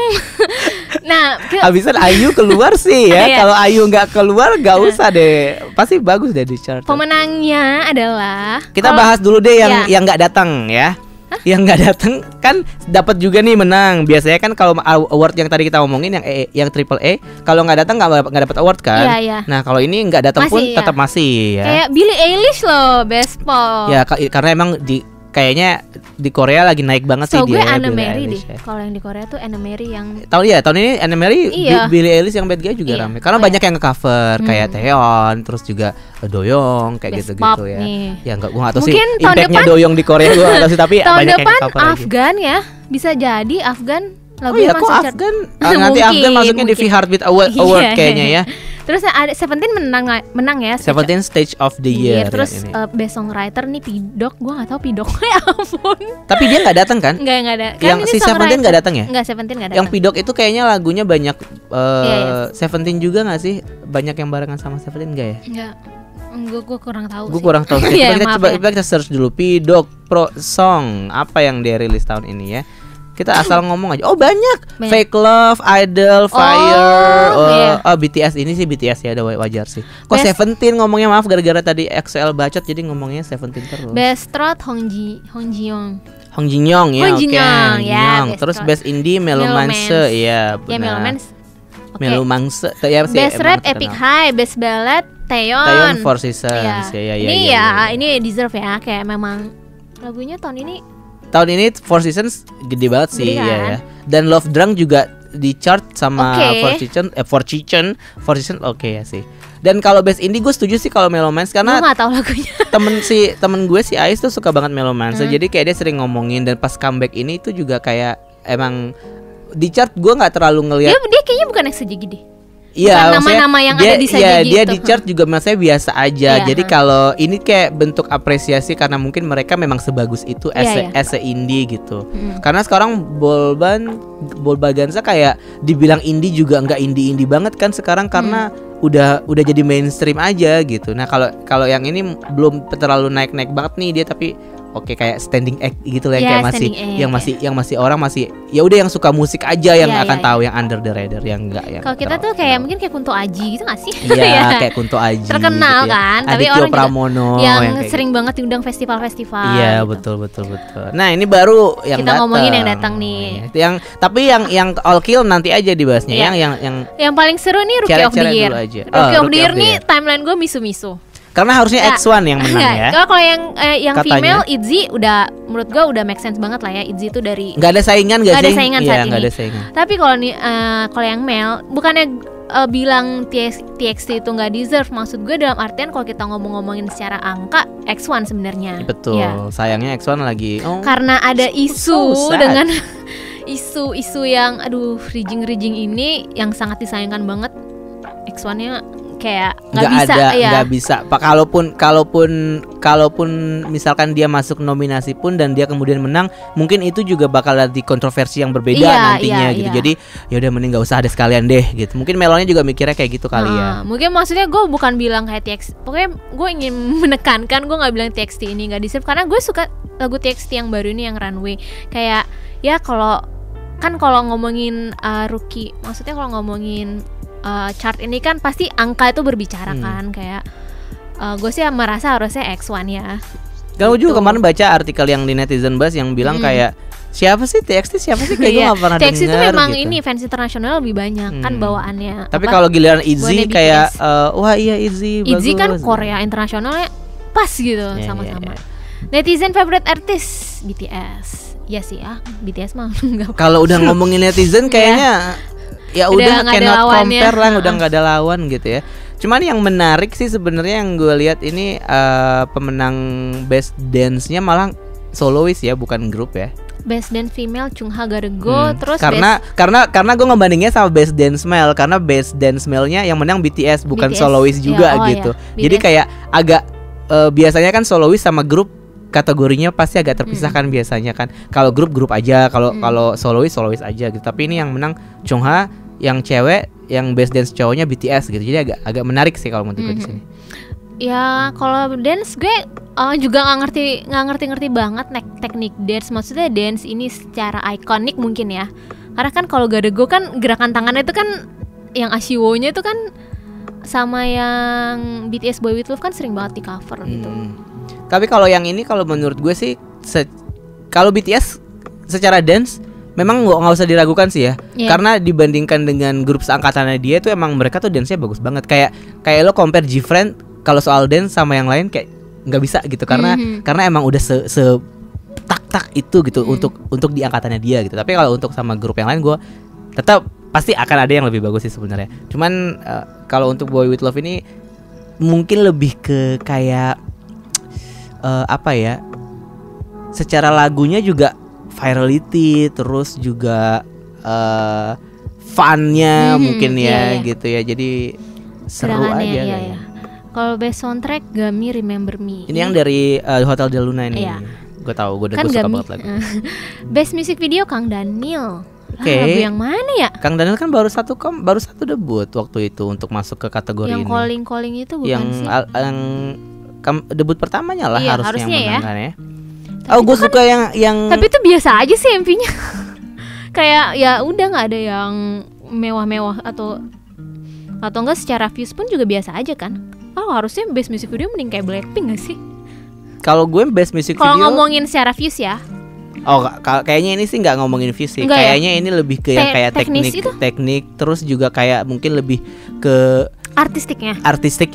Nah, habisan Ayu keluar sih ya. Kalau Ayu nggak keluar nggak usah deh. Pasti bagus deh di chart. Pemenangnya adalah kita bahas dulu deh yang nggak datang ya. Yang nggak datang kan dapat juga nih menang. Biasanya kan kalau award yang tadi kita ngomongin yang triple A, kalau nggak datang nggak dapat award kan. Iya. Nah kalau ini nggak datang pun tetap masih ya. Kayak Billie Eilish loh, Best Pop. Ya karena emang kayaknya di Korea lagi naik banget sih dia. Gue Anne Mary deh. Kalau yang di Korea tuh Anne Mary yang tahun ini Anne Mary, Billie Eilish yang Bad Guy juga rame. Karena banyak yang nge-cover kayak Taeyeon, terus juga Doyoung kayak gitu-gitu ya. Ya gue nggak tahu sih impactnya Doyoung di Korea, gue nggak tahu sih, tapi banyak yang nge-cover aja. Afgan ya, bisa jadi Afgan lagunya masuk chart. Afgan nanti Afgan masuknya di V Heartbeat Award kayaknya ya. Terus ada Seventeen menang ya. Seventeen Stage of the Year. Terus best songwriter nih Pidok, gue nggak tahu Pidok. Ya ampun. Tapi dia nggak datang kan? Nggak ada. Yang si Seventeen nggak datang ya? Nggak, Seventeen nggak datang. Yang Pidok itu kayaknya lagunya banyak. Seventeen juga nggak sih? Banyak yang barengan sama Seventeen nggak ya? Nggak. Gue kurang tahu. Gue kurang tahu. Coba kita search dulu Pidok Pro Song apa yang dia rilis tahun ini ya. Kita asal ngomong aja. Oh banyak. Fake Love, Idol, Fire. BTS ini sih BTS ya, ada wajar sih. Kok Seventeen ngomongnya, maaf gara-gara tadi XL bacot jadi ngomongnya Seventeen terus. Best Trot Hong Ji-young ya. Hong ya. Terus Best Indie Melomance ya. Ya Melomance. Melomance ya sih. Best Rap Epic High, Best Ballad Taeyeon Four Seasons. Ini deserve ya, kayak memang lagunya tahun ini Four Seasons gede banget sih kan? ya. Dan Love Drunk juga di chart sama Four Seasons oke ya sih. Dan kalau Best Indie gue setuju sih kalau Melomance, karena gue gak tahu lagunya. temen gue si Ais tuh suka banget Melomance. Jadi kayak dia sering ngomongin, dan pas comeback ini tuh juga kayak emang di chart gue nggak terlalu ngelihat. Dia kayaknya bukan yang segede deh. Iya, nama-nama yang ada di Sajegi dia di chart juga maksudnya biasa aja. Jadi kalau ini kayak bentuk apresiasi karena mungkin mereka memang sebagus itu as a indie gitu. Karena sekarang Bolbaganza kayak dibilang indie juga nggak indie banget kan sekarang, karena udah jadi mainstream aja gitu. Nah kalau yang ini belum terlalu naik banget nih dia, tapi kayak standing act gitu lah, kayak masih orang masih ya udah yang suka musik aja yang akan tahu, yang under the radar, yang enggak yang. Kalau kita tuh kayak mungkin kayak Kunto Aji gitu nggak sih? Iya, kayak Kunto Aji terkenal gitu kan, tapi Adityo orang Pramono yang sering banget diundang festival-festival. Iya gitu. betul. Nah ini baru yang kita ngomongin yang datang nih. Tapi yang all kill nanti aja dibahasnya. Yang paling seru nih Rookie of the Year. Rookie of the Year nih timeline gue misu-misu. Karena harusnya X1 yang menang ya. Kalau yang female ITZY udah, menurut gue udah make sense banget lah ya. ITZY itu dari nggak ada saingan saat ini. Nggak ada saingan. Tapi kalau yang male bukannya bilang TXT itu nggak deserve, maksud gue dalam artian kalau kita ngomongin secara angka X1 sebenarnya. Betul. Sayangnya X1 lagi. Karena ada isu dengan isu yang rijing ini yang sangat disayangkan banget. X1-nya kayak nggak bisa. Kalaupun misalkan dia masuk nominasi pun dan dia kemudian menang, mungkin itu juga bakal ada kontroversi yang berbeda nantinya gitu. Jadi ya udah mending nggak usah ada sekalian deh gitu. Mungkin Melonnya juga mikirnya kayak gitu kali ya. Mungkin maksudnya gue bukan bilang kayak TXT, pokoknya gue ingin menekankan, gue nggak bilang TXT ini nggak deserve, karena gue suka lagu TXT yang baru ini, yang Runway. Kayak ya kalau ngomongin rookie, maksudnya kalau ngomongin chart ini kan pasti angka itu berbicara kan, kayak gue sih merasa harusnya X1 ya. Kalau juga kemarin baca artikel yang di netizen Buzz yang bilang kayak siapa sih TXT, siapa sih, kayak gue gak pernah dengar. TXT itu memang gitu. Ini fans internasional lebih banyak kan bawaannya. Tapi kalau giliran ITZY kayak wah iya ITZY bagus. ITZY kan Korea internasionalnya pas gitu sama-sama. Netizen favorite artist BTS. Ya sih ya, BTS mah kalau udah ngomongin netizen kayaknya ya udah cannot compare lah, udah nggak ada lawan gitu ya. Cuman yang menarik sih sebenarnya yang gue lihat ini pemenang Best Dance-nya malah soloist ya, bukan grup ya. Best Dance Female Chungha Garego, terus karena gue ngebandingnya sama Best Dance Male, karena Best Dance Male-nya yang menang BTS bukan soloist juga gitu. Jadi kayak agak biasanya kan soloist sama grup kategorinya pasti agak terpisahkan biasanya kan. Kalau grup aja, kalau soloist aja gitu. Tapi ini yang menang Chungha, yang cewek, yang Best Dance cowoknya BTS gitu. Jadi agak menarik sih kalau menurut gue di sini. Ya kalau dance gue juga nggak ngerti banget teknik dance. Maksudnya dance ini secara ikonik mungkin ya. Karena kan kalau Garego kan gerakan tangannya itu kan yang Ashiwo-nya itu kan sama yang BTS Boy With Love kan sering banget di cover gitu. Tapi kalau yang ini kalau menurut gue sih kalau BTS secara dance memang nggak usah diragukan sih ya. Karena dibandingkan dengan grup seangkatannya dia itu emang mereka tuh dance-nya bagus banget. Kayak lo compare G-Friend kalau soal dance sama yang lain kayak nggak bisa gitu, karena emang udah se tak itu gitu untuk di angkatannya dia gitu. Tapi kalau untuk sama grup yang lain gue tetap pasti akan ada yang lebih bagus sih sebenarnya. Cuman kalau untuk Boy With Love ini mungkin lebih ke kayak apa ya, secara lagunya juga virality, terus juga funnya mungkin ya gitu ya, jadi seru aja. Kalau best soundtrack Gami Remember Me. Ini yang dari Hotel Del Luna ini. Gue tahu, gue kan suka banget lagu. Best music video Kang Daniel. Lagu yang mana ya? Kang Daniel kan baru satu debut waktu itu untuk masuk ke kategori yang ini. Yang calling itu bukan sih? Yang debut pertamanya lah harusnya menang ya. Gue kan, suka yang tapi itu biasa aja sih MV-nya. Kayak ya udah nggak ada yang mewah-mewah atau enggak, secara views pun juga biasa aja kan. Harusnya best music video mending kayak Blackpink gak sih? Kalau gue best music video, kalau ngomongin secara views ya. Kayaknya ini sih nggak ngomongin views sih. Kayaknya ini lebih ke yang kayak teknik, terus juga kayak mungkin lebih ke artistik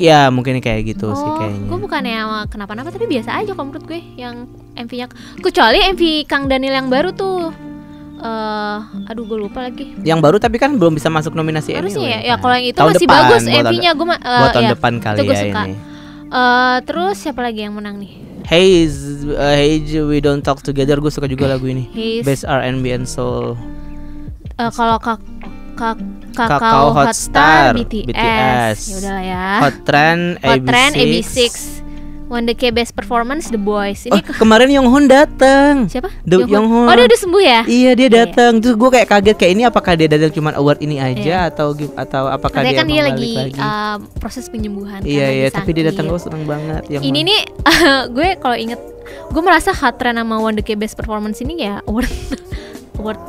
ya, mungkin kayak gitu sih kayaknya. Gue bukannya kenapa-napa, tapi biasa aja kalau menurut gue yang MV-nya. Kecuali MV Kang Daniel yang baru tuh. Aduh gue lupa lagi. Yang baru tapi kan belum bisa masuk nominasi harusnya anyway. Ya kalau yang itu tahun masih depan, bagus MV-nya gue buat tahun depan kali ya ini. Terus siapa lagi yang menang nih? Hey We Don't Talk Together, gue suka juga lagu ini. Best R&B and Soul. Kalau Kakao Hot Star BTS. Ya udahlah ya. Hot Trend AB6. Wonder K Best Performance The Boys. Ini kemarin Yonghun datang. Siapa? Yonghun. Dia udah sembuh ya? Iya, dia datang. Terus gue kayak kaget, kayak ini apakah dia datang cuma award ini aja atau apakah dia kan dia lagi proses penyembuhan. Iya, tapi dia datang, gue seneng banget. Ini nih gue kalau inget, gue merasa Hot Trend sama Wonder K Best Performance ini ya award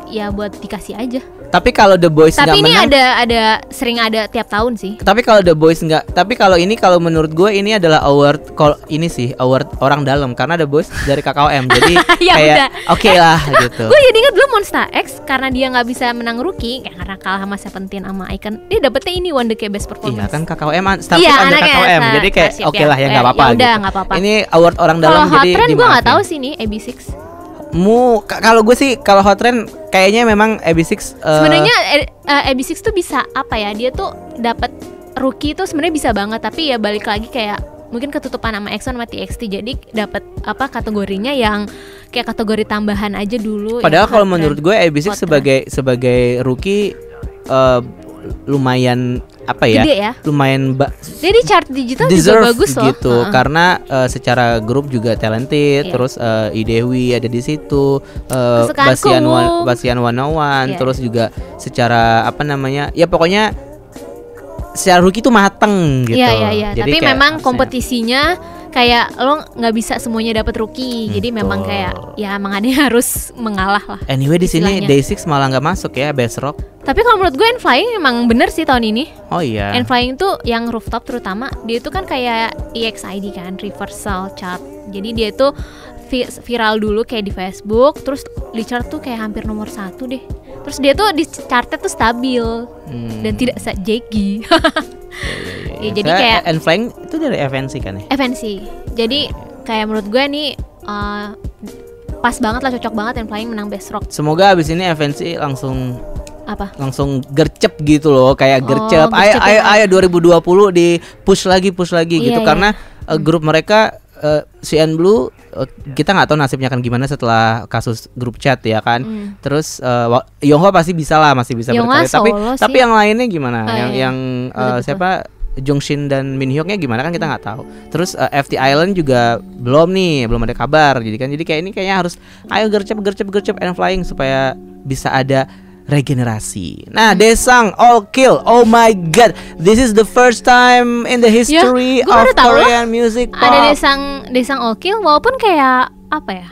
ya buat dikasih aja. Tapi kalau The Boys nggak menang, tapi ini ada sering ada tiap tahun sih. Tapi kalau The Boys nggak, tapi kalau ini, kalau menurut gue ini adalah award, kalau ini sih award orang dalam, karena The Boys dari KKOM, jadi ya kayak oke lah gitu. Gue jadi ingat dulu Monsta X karena dia nggak bisa menang rookie, karena kalah sama Seventeen sama Icon, dia dapetnya ini Wonder K Best Performance. Iya kan KKOM, staffnya ada KKOM, jadi kayak oke lah ya nggak apa-apa. Udah nggak apa-apa. Ini award orang dalam, jadi Hot Trend gue nggak tahu sih nih AB6. Kalau gue sih kalau Hot Trend kayaknya memang AB6 sebenarnya AB6 tuh bisa apa ya, dia tuh dapat rookie tuh sebenarnya bisa banget, tapi ya balik lagi kayak mungkin ketutupan sama EXO sama TXT, jadi dapat kategorinya yang kayak kategori tambahan aja dulu. Padahal kalau menurut gue AB6 sebagai rookie lumayan gede ya? Lumayan dia di chart digital juga bagus loh gitu. Karena secara grup juga talented. Terus Idewi ada di situ, Basian 101, terus juga secara ya pokoknya secara rookie tuh mateng gitu. Iya. Tapi memang kompetisinya kayak lo nggak bisa semuanya dapat rookie. Jadi memang kayak ya emang ada yang harus mengalah lah. Anyway di sini Day6 malah nggak masuk ya Best Rock. Tapi kalau menurut gue N.Flying emang bener sih tahun ini. Oh iya. N.Flying tuh yang rooftop terutama dia itu kan kayak EXID kan, reversal chart. Jadi dia tuh viral dulu kayak di Facebook, terus di chart tuh kayak hampir nomor 1 deh. Terus dia tuh di chartnya tuh stabil dan tidak jaggy. Ya, jadi kayak N.Flying itu dari FNC kan ya? FNC. Jadi kayak menurut gue nih pas banget lah, cocok banget N.Flying menang Best Rock. Semoga abis ini FNC langsung gercep gitu loh, kayak gercep. Ayo 2020 di push lagi gitu karena grup mereka CN Blue kita nggak tahu nasibnya kan gimana setelah kasus grup chat ya kan. Terus Yonghwa pasti bisa lah, masih bisa berkarya. Tapi yang lainnya gimana? Siapa? Jungshin dan Minhyuknya gimana kan kita nggak tahu. Terus FT Island juga belum ada kabar. Jadi kayak ini kayaknya harus ayo gercep N.Flying supaya bisa ada regenerasi. Nah, Daesang All Kill. Oh my god. This is the first time in the history of Korean music pop. Ada Daesang All Kill walaupun kayak apa ya?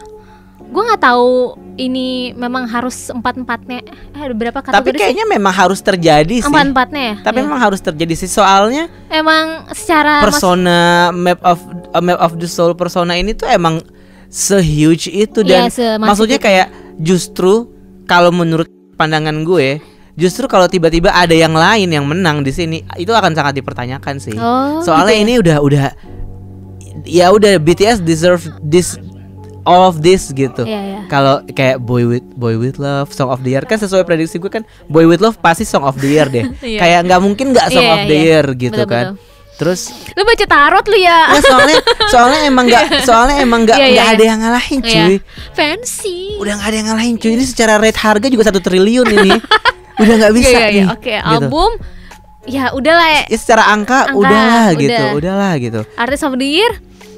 Gue nggak tahu ini memang harus empat-empatnya. Ada berapa kategori? Tapi kayaknya memang harus terjadi sih. Empat-empatnya ya? Tapi memang harus terjadi sih, soalnya emang secara persona map of the soul persona ini tuh emang se-huge itu dan maksudnya kayak justru kalau menurut pandangan gue, justru kalau tiba-tiba ada yang lain yang menang di sini itu akan sangat dipertanyakan sih. Soalnya gitu ya? Ini udah BTS deserve this all of this gitu. Kalau kayak Boy with Love, Song of the Year kan sesuai prediksi gue kan Boy with Love pasti Song of the Year deh. Kayak nggak mungkin nggak Song of the Year gitu kan. Terus lu baca tarot lu ya? Soalnya emang nggak ada yang ngalahin cuy. Fancy. Udah nggak ada yang ngalahin cuy. Ini secara rate harga juga 1 triliun ini. Udah nggak bisa nih. Oke, album ya udahlah. Ya secara angka udahlah gitu. Artist of the Year.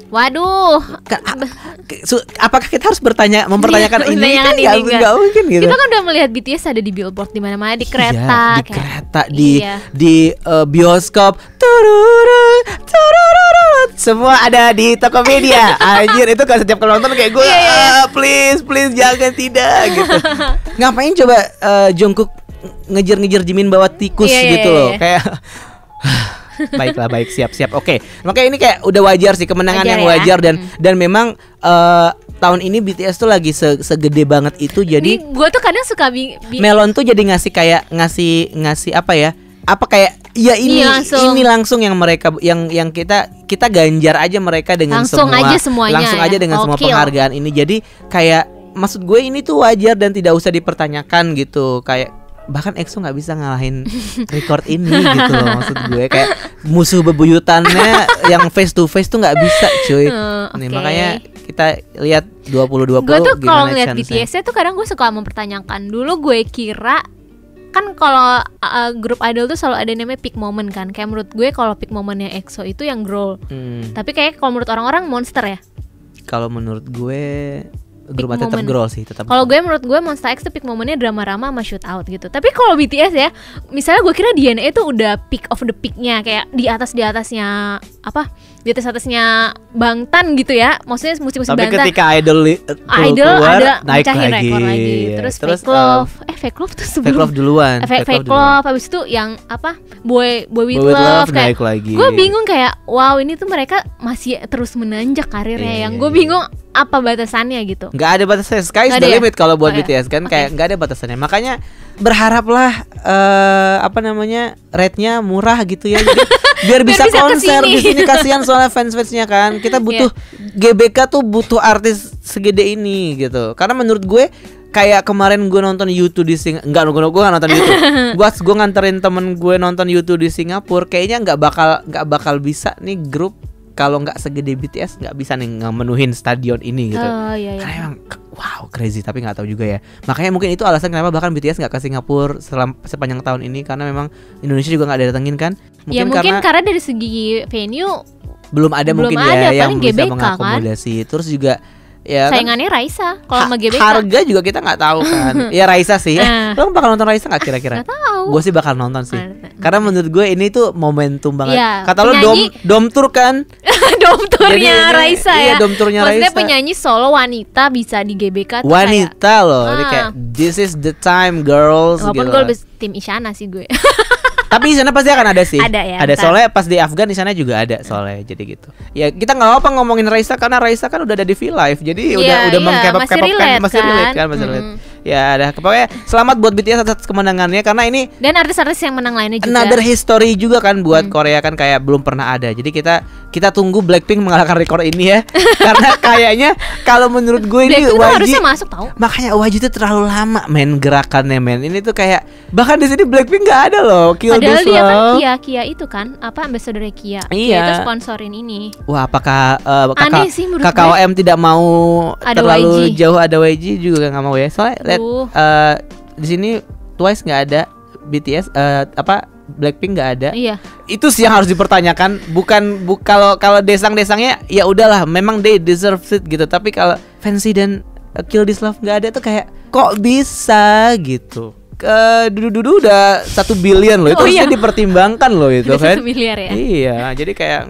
Waduh, apakah kita harus mempertanyakan ini? Kan nggak mungkin gitu. Kita kan udah melihat BTS ada di billboard di mana-mana, di kereta, di bioskop, semua ada di Tokopedia. Anjir, itu kan setiap kali nonton kayak gue, please jangan tidak gitu. Ngapain coba Jungkook ngejar Jimin bawa tikus gitu loh, kayak. Baik siap. Oke. Makanya ini kayak udah wajar sih, kemenangan yang wajar dan memang tahun ini BTS tuh lagi segede banget itu. Jadi gue tuh kadang suka Melon tuh jadi ngasih apa ya? Apa kayak ya ini langsung yang mereka yang kita ganjar aja mereka dengan langsung aja dengan semua penghargaan ini. Jadi kayak maksud gue ini tuh wajar dan tidak usah dipertanyakan gitu. Kayak bahkan EXO nggak bisa ngalahin record ini gitu loh, maksud gue kayak musuh bebuyutannya yang face to face tuh nggak bisa cuy. Nih makanya kita lihat 2020 gue tuh kalau ngeliat BTS tuh kadang gue suka mempertanyakan. Dulu gue kira kan kalau grup idol tuh selalu ada namanya peak moment kan. Kayak menurut gue kalau peak momentnya EXO itu yang Growl. Tapi kayak kalau menurut orang-orang Monster ya. Kalau menurut gue grup tetap Growl sih, tetap. Kalau gue menurut gue Monsta X tuh peak momennya Drama Rama sama Shoot Out gitu. Tapi kalau BTS ya, misalnya gue kira DNA itu udah peak of the peaknya, kayak di atasnya apa? Di atasnya Bangtan gitu ya. Maksudnya musim-musim Bangtan. Tapi ketika idol keluar, ada naik rekor lagi. Terus Fake Love. Fake Love tuh sebelum Fake Love duluan. Fake Love habis itu yang apa? Boy with Love kayak naik lagi. Gue bingung kayak wow, ini tuh mereka masih terus menanjak karirnya. Yang gue bingung apa batasannya gitu. Nggak ada batasannya, sky is the limit kalau buat BTS kan. Kayak nggak ada batasannya. Makanya berharaplah rate-nya murah gitu ya. Jadi biar bisa konser di sini. Kasihan soalnya fans-fansnya kan. Kita butuh GBK tuh butuh artis segede ini gitu. Karena menurut gue kayak kemarin gue nonton YouTube di Singapura. Gue nggak nonton YouTube. Gue nganterin temen gue nonton YouTube di Singapura. Kayaknya nggak bakal bisa nih grup kalau nggak segede BTS nggak bisa nih memenuhin stadion ini gitu. Karena emang wow crazy, tapi nggak tahu juga ya. Makanya mungkin itu alasan kenapa bahkan BTS nggak ke Singapura sepanjang tahun ini, karena memang Indonesia juga nggak datengin kan. Mungkin karena dari segi venue belum ada yang bisa GBK, mengakomodasi kan? Terus juga ya saingannya kan, Raisa kalau sama GBK harga juga kita nggak tahu kan. Ya Raisa sih. Lo bakal nonton Raisa nggak kira-kira? Nggak tahu. Gue sih bakal nonton sih. Karena menurut gue ini tuh momentum banget. Iya, Kata lo dom tour kan? Dom tournya Raisa ya. Iya, dom tournya Raisa. Maksudnya penyanyi solo wanita bisa di GBK tuh wanita kayak, loh. Ini kayak this is the time girls. Walaupun gitu. gue lebih tim Isyana sih gue. Tapi di sana pasti akan ada sih. Ada ya. Ada soalnya pas di Afgan di sana juga ada soalnya jadi gitu. Ya kita nggak apa ngomongin Raisa karena Raisa kan udah ada di V-Live. Jadi udah mengkepop kan masih relate kan. Ya ada pokoknya selamat buat BTS atas kemenangannya karena ini dan artis-artis yang menang lainnya juga. Another history juga kan buat Korea kan kayak belum pernah ada. Jadi kita tunggu Blackpink mengalahkan rekor ini ya. Karena kayaknya kalau menurut gue ini YG harusnya masuk tahu. Makanya YG itu terlalu lama gerakannya Ini tuh kayak bahkan di sini Blackpink nggak ada loh. Padahal dia kan Kia itu kan apa ambassador Kia. Iya. Dia itu sponsorin ini. Wah, apakah KKOM tidak mau ada terlalu YG. jauh ada YG juga nggak mau ya. Soalnya di sini Twice nggak ada, BTS Blackpink nggak ada. Iya. Itu sih yang harus dipertanyakan. Kalau desang-desangnya ya udahlah, memang they deserve it gitu. Tapi kalau Fancy dan Kill This Love nggak ada tuh kayak kok bisa gitu. Dulu udah 1 billion loh. Itu harusnya dipertimbangkan loh itu udah kan. 1 miliar ya. Iya, jadi kayak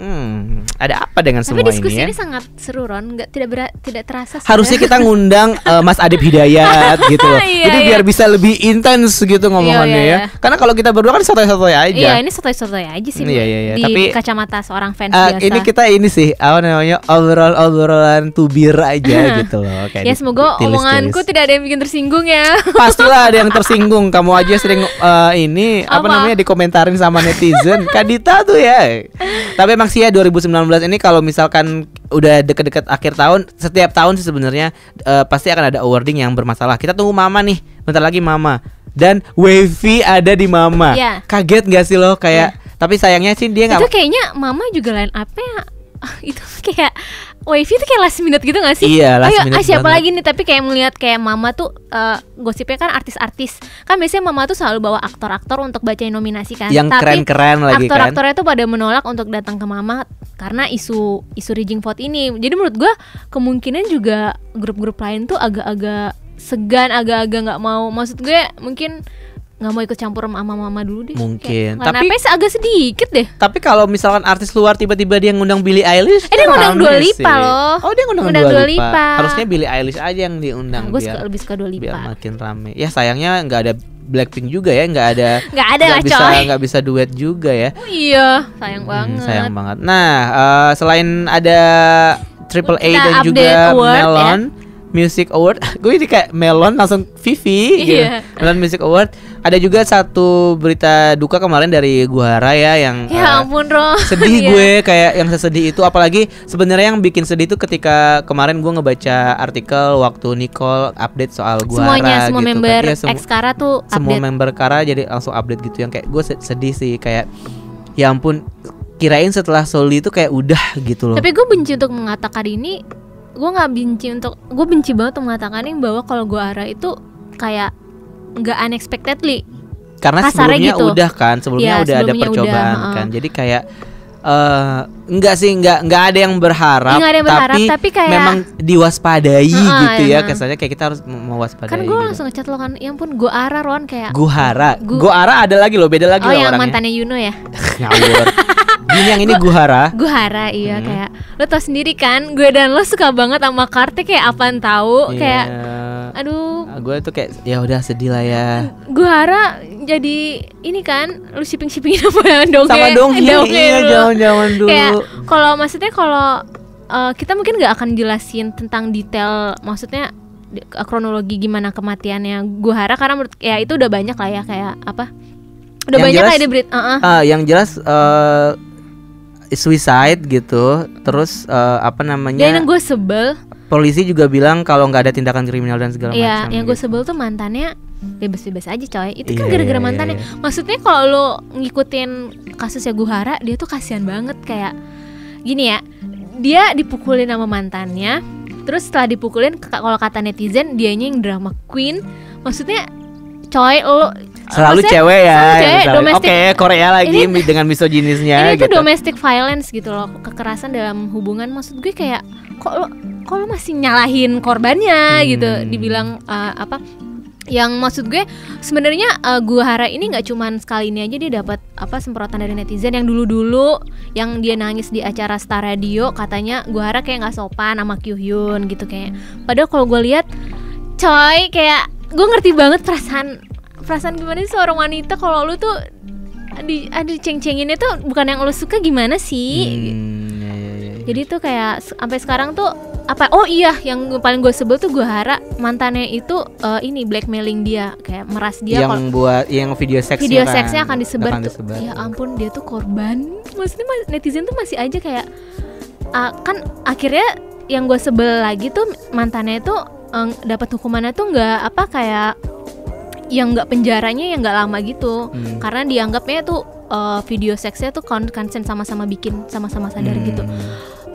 ada apa dengan Tapi semua diskusi ini ya? ini sangat seru Ron, tidak terasa. Harusnya kita ngundang Mas Adib Hidayat gitu loh. Jadi biar bisa lebih intens gitu ngomongannya ya. Karena kalau kita berdua kan sotoy-sotoy aja. Iya, ini sotoy-sotoy aja sih. Iya. Di Tapi kacamata seorang fans biasa. Ini kita sih apa namanya obrolan tubir aja gitu loh. Kayak ya semoga omonganku tidak ada yang bikin tersinggung ya. Pastilah ada yang tersinggung. Kamu aja sering apa namanya dikomentarin sama netizen. Kadita tuh ya. Tapi emang sih ya 2019 ini kalau misalkan udah deket-deket akhir tahun, setiap tahun sih sebenarnya pasti akan ada awarding yang bermasalah. Kita tunggu Mama nih, bentar lagi Mama. Dan Wavy ada di Mama. Yeah. Kaget gak sih lo kayak? Tapi sayangnya sih dia nggak. Itu kayaknya Mama juga line up-nya itu kayak Wavy itu kayak last minute gitu gak sih? Iya, last minute siapa banget. lagi nih? Tapi kayak melihat kayak Mama tuh gosipnya kan artis-artis. Kan biasanya Mama tuh selalu bawa aktor-aktor untuk bacain nominasi kan. Yang tapi keren-keren lagi kan. Aktor-aktornya tuh pada menolak untuk datang ke Mama karena isu rigging vote ini. Jadi menurut gua kemungkinan juga grup-grup lain tuh agak-agak segan, agak-agak nggak mau. Maksud gue mungkin nggak mau ikut campur sama Mama dulu deh. Mungkin. Tapi agak sedikit deh. Tapi kalau misalkan artis luar tiba-tiba dia ngundang Billie Eilish, dia ngundang Dua Lipa loh. Oh, dia ngundang Dua Lipa. Harusnya Billie Eilish aja yang diundang. Gue lebih suka Dua Lipa. Biar makin rame. Ya sayangnya nggak ada Blackpink juga ya, nggak ada lah coy. Nggak bisa duet juga ya. Oh iya, sayang banget. Sayang banget. Nah, selain ada Triple A dan juga Melon Music Award, gue ini kayak Melon langsung Vivi gitu. Melon Music Award. Ada juga satu berita duka kemarin dari Guhara ya yang ampun Ro. Sedih gue kayak yang sesedih itu, apalagi sebenarnya yang bikin sedih itu ketika kemarin gue ngebaca artikel waktu Nicole update soal Guhara. Semua gitu, member kan. Kara tuh update. Semua member Kara jadi langsung update gitu, yang kayak gue sedih sih, kayak ya ampun, kirain setelah Soli itu kayak udah gitu loh. Tapi gue benci untuk mengatakan ini. Gue benci banget untuk mengatakan ini bahwa kalau Guhara itu kayak nggak unexpectedly. Karena sebelumnya gitu. Udah kan, sebelumnya udah ada percobaan kan. Jadi kayak nggak ada yang berharap, tapi kayak memang diwaspadai gitu ya. Kesannya kayak kita harus mewaspadai. Kan gue langsung ngechat lo kan, ya ampun Guhara Ron kayak. Guhara ada lagi loh, beda lagi loh yang orangnya. mantannya Yuno ya. Ngawur. Gini yang ini Guhara iya kayak lo tau sendiri kan, gue dan lo suka banget sama Kartik kayak apaan tahu kayak aduh. Gue tuh kayak ya udah sedih lah ya. Guhara jadi ini kan lu shipping sama Donghae. Sama Donghae iya zaman dulu. Kayak kalau kita mungkin nggak akan jelasin tentang detail, maksudnya kronologi gimana kematiannya Guhara karena menurut ya itu udah banyak lah ya, kayak apa? Udah yang banyak kayak di berita. Yang jelas suicide gitu. Terus apa namanya? Dan yang gue sebel, polisi juga bilang kalau nggak ada tindakan kriminal dan segala macam. Iya, yang gue sebel tuh mantannya bebas-bebas aja coy. Itu kan gara-gara mantannya. Maksudnya kalau lo ngikutin kasusnya Guhara, dia tuh kasihan banget, kayak gini ya. Dia dipukulin sama mantannya. Terus setelah dipukulin, kalau kata netizen, dianya yang drama queen. Maksudnya coy, lo selalu cewek ya. Oke, Korea lagi ini, dengan misoginisnya. Ini gitu. Tuh domestic violence gitu loh, kekerasan dalam hubungan. Maksud gue kayak kok lo masih nyalahin korbannya gitu. Dibilang Yang maksud gue sebenarnya Guhara ini nggak cuman sekali ini aja dia dapat semprotan dari netizen. Yang dulu yang dia nangis di acara Star Radio, katanya Guhara kayak nggak sopan sama Kyuhyun gitu kayak. Padahal kalau gue lihat, coy, kayak gue ngerti banget perasaan gimana sih seorang wanita kalau lu tuh ceng-cenginnya tuh bukan yang lu suka gimana sih. Jadi tuh kayak sampai sekarang tuh yang paling gue sebel tuh Guhara mantannya itu ini blackmailing dia, kayak meras dia yang video seksnya akan disebar. Ya ampun, dia tuh korban. Maksudnya netizen tuh masih aja kayak kan akhirnya yang gue sebel lagi tuh mantannya itu dapat hukumannya tuh nggak kayak yang nggak penjaranya yang nggak lama gitu, karena dianggapnya tuh video seksnya tuh consent sama-sama bikin, sama-sama sadar gitu.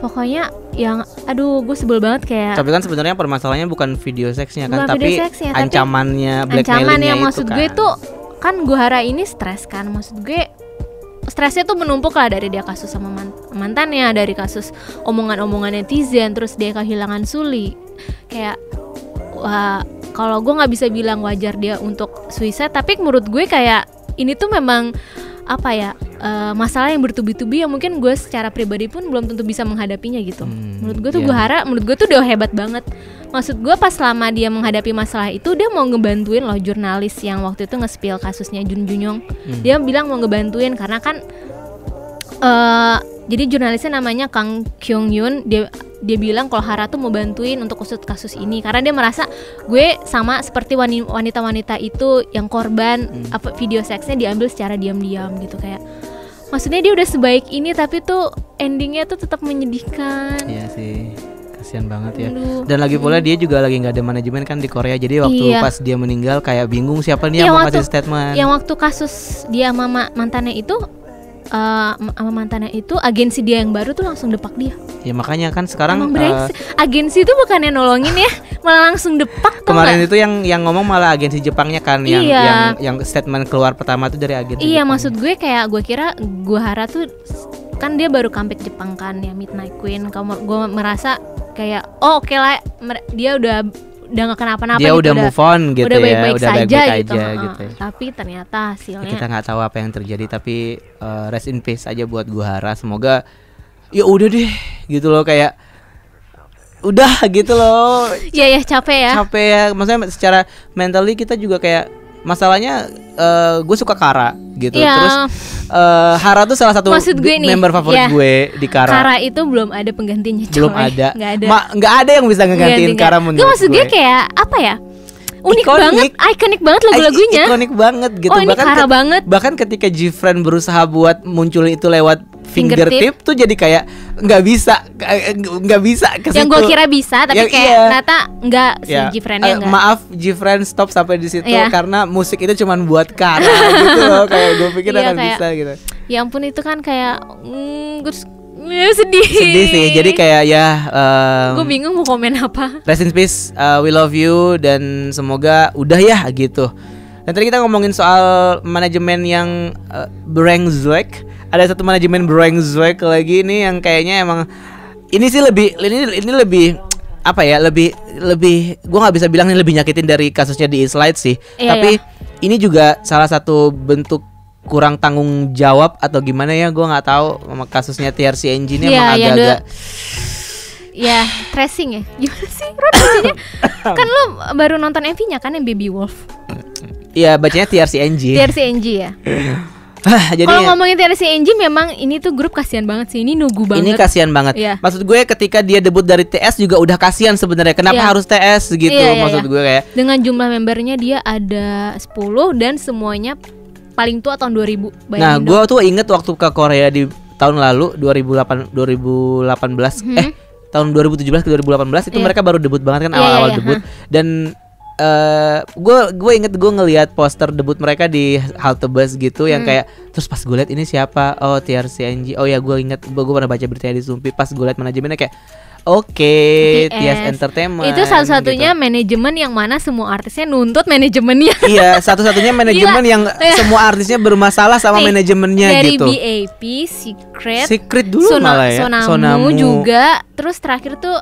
Pokoknya yang gue sebel banget kayak. Tapi kan sebenarnya permasalahannya bukan video seksnya kan, tapi seksnya, ancamannya, blackmailingnya itu maksud kan. gue tuh kan Guhara ini stres kan, maksud gue stresnya tuh menumpuk lah dari dia kasus sama mantannya, dari kasus omongan-omongan netizen, terus dia kehilangan Suli. Kayak kalau gue nggak bisa bilang wajar dia untuk suicide, tapi menurut gue kayak ini tuh memang masalah yang bertubi-tubi yang mungkin gue secara pribadi pun belum tentu bisa menghadapinya gitu. Menurut gue tuh Guhara, menurut gue tuh udah hebat banget. Maksud gue pas selama dia menghadapi masalah itu, dia mau ngebantuin loh jurnalis yang waktu itu nge-spill kasusnya Jun Junyong. Dia bilang mau ngebantuin karena kan jadi jurnalisnya namanya Kang Kyung Yun. Dia bilang kalau Hara tuh mau bantuin untuk usut kasus ini karena dia merasa gue sama seperti wanita-wanita itu yang korban video seksnya diambil secara diam-diam gitu. Kayak maksudnya dia udah sebaik ini tapi tuh endingnya tuh tetap menyedihkan. Iya sih, kasian banget ya. Dan lagi pula dia juga lagi nggak ada manajemen kan di Korea, jadi waktu pas dia meninggal kayak bingung siapa nih yang mau ngasih statement. Yang waktu kasus dia sama mantannya itu agensi dia yang baru tuh langsung depak dia. Ya makanya kan sekarang agensi itu bukannya nolongin ya, malah langsung depak. Kemarin itu yang ngomong malah agensi Jepangnya kan, yang statement keluar pertama tuh dari agensi. Iya, maksud gue kayak gue kira Guhara tuh kan dia baru comeback Jepang kan ya, Midnight Queen. Gue merasa kayak oke lah, dia udah nggak kenapa-napa, dia gitu, udah move on gitu, udah ya, baik-baik udah saja baik-baik gitu. aja gitu. Tapi ternyata hasilnya kita nggak tahu apa yang terjadi, tapi rest in peace aja buat Guhara. Semoga ya udah deh gitu loh, kayak udah gitu loh. Ya capek ya. Maksudnya secara mentally kita juga kayak masalahnya gue suka Kara gitu. Terus Hara tuh salah satu member favorit gue di Kara. Kara itu belum ada penggantinya, coy. Belum ada. Nggak ada yang bisa ngegantiin Kara menurut gue. Maksud gue kayak apa ya? Ikonik banget lagu-lagunya. Ikonik banget gitu. Bahkan Kara banget. Bahkan ketika Jifren berusaha buat muncul itu lewat fingertip tuh jadi kayak nggak bisa ke situ. Yang gue kira bisa, tapi ternyata nggak, si Jifrennya nggak. Maaf Jifren, stop sampai di situ karena musik itu cuman buat Kara gitu loh. Kayak gue pikir akan bisa gitu. Ya ampun, itu kan kayak sedih sih. Jadi kayak gue bingung mau komen apa. Rest in peace, we love you, dan semoga udah ya gitu. Dan tadi kita ngomongin soal manajemen yang brengsek. Ada satu manajemen brengsek lagi nih yang kayaknya emang ini lebih apa ya, lebih gue nggak bisa bilang ini lebih nyakitin dari kasusnya di Eastlight sih. Tapi ini juga salah satu bentuk kurang tanggung jawab atau gimana ya, gue nggak tahu. Kasusnya TRC-NG ini emang agak-agak tracing ya. Gimana sih Rod bacanya? Kan lo baru nonton MV-nya kan yang Baby Wolf. Iya, bacanya TRC-NG ya. Jadi kalau ngomongin TRC-NG memang ini tuh grup kasihan banget sih. Ini nunggu banget. Ini kasihan banget. Maksud gue ketika dia debut dari TS juga udah kasihan sebenarnya. Kenapa harus TS gitu? Maksud gue kayak dengan jumlah membernya dia ada 10 dan semuanya paling tua tahun 2000. Nah, gue tuh inget waktu ke Korea di tahun lalu 2018 tahun 2017 ke 2018 itu mereka baru debut banget kan, awal-awal debut. Dan gue inget gue ngelihat poster debut mereka di halte bus gitu yang kayak, terus pas gue liat ini siapa, TRC-NG. Oh ya, gue inget gue pernah baca beritanya di Sumpi. Pas gue liat manajemennya kayak oke, TS Entertainment. Itu satu-satunya gitu. Manajemen yang mana semua artisnya nuntut manajemennya. Iya, satu-satunya manajemen yang semua artisnya bermasalah sama manajemennya dari gitu. Dari BAP, Secret dulu malah ya. Sonamu juga. Terus terakhir tuh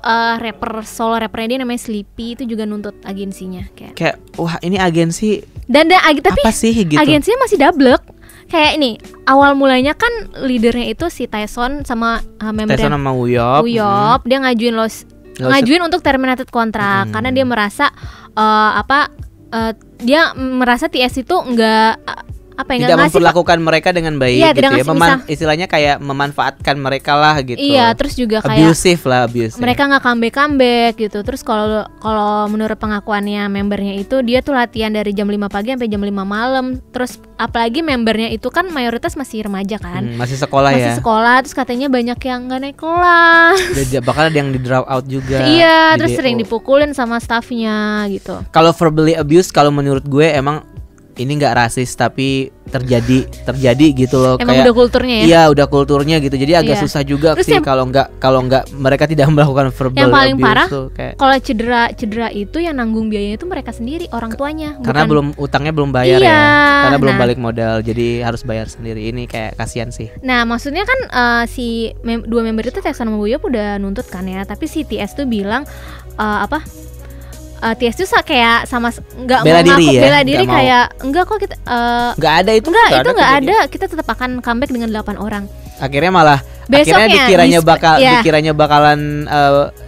solo rappernya dia namanya Sleepy itu juga nuntut agensinya kayak wah ini agensi. Dan tapi apa sih gitu? Agensinya masih double. Kayak ini awal mulanya kan leadernya itu si Tyson sama membernya Tyson sama Wuyop. Dia ngajuin untuk terminated kontrak karena dia merasa dia merasa TS itu tidak memperlakukan mereka dengan baik iya, gitu ya. Istilahnya kayak memanfaatkan mereka lah gitu. Iya, terus juga kayak abusive. Mereka nggak comeback gitu. Terus kalau menurut pengakuannya membernya itu dia tuh latihan dari jam 5 pagi sampai jam 5 malam. Terus apalagi membernya itu kan mayoritas masih remaja kan. Masih sekolah ya. Masih sekolah, terus katanya banyak yang nggak naik kelas. Bahkan ada yang di drop out juga. Iya, terus sering dipukulin sama staffnya gitu. Kalau verbally abuse kalau menurut gue emang ini nggak rasis tapi terjadi gitu loh. Emang kayak, udah kulturnya ya? Iya udah kulturnya gitu. Jadi agak susah juga terus sih kalau nggak mereka tidak melakukan verbal abuse. Yang paling parah kayak... kalau cedera itu yang nanggung biayanya itu mereka sendiri orang tuanya. Karena utangnya belum bayar ya. Karena belum balik modal jadi harus bayar sendiri. Ini kayak kasihan sih. Nah maksudnya kan dua member itu Tyson sama Wuyop udah nuntut kan ya. Tapi si TS tuh bilang TS tuh kayak sama nggak bela diri kayak enggak kok kita nggak ada itu nggak ada kita tetap akan comeback dengan 8 orang. Akhirnya malah besoknya, dikiranya bakalan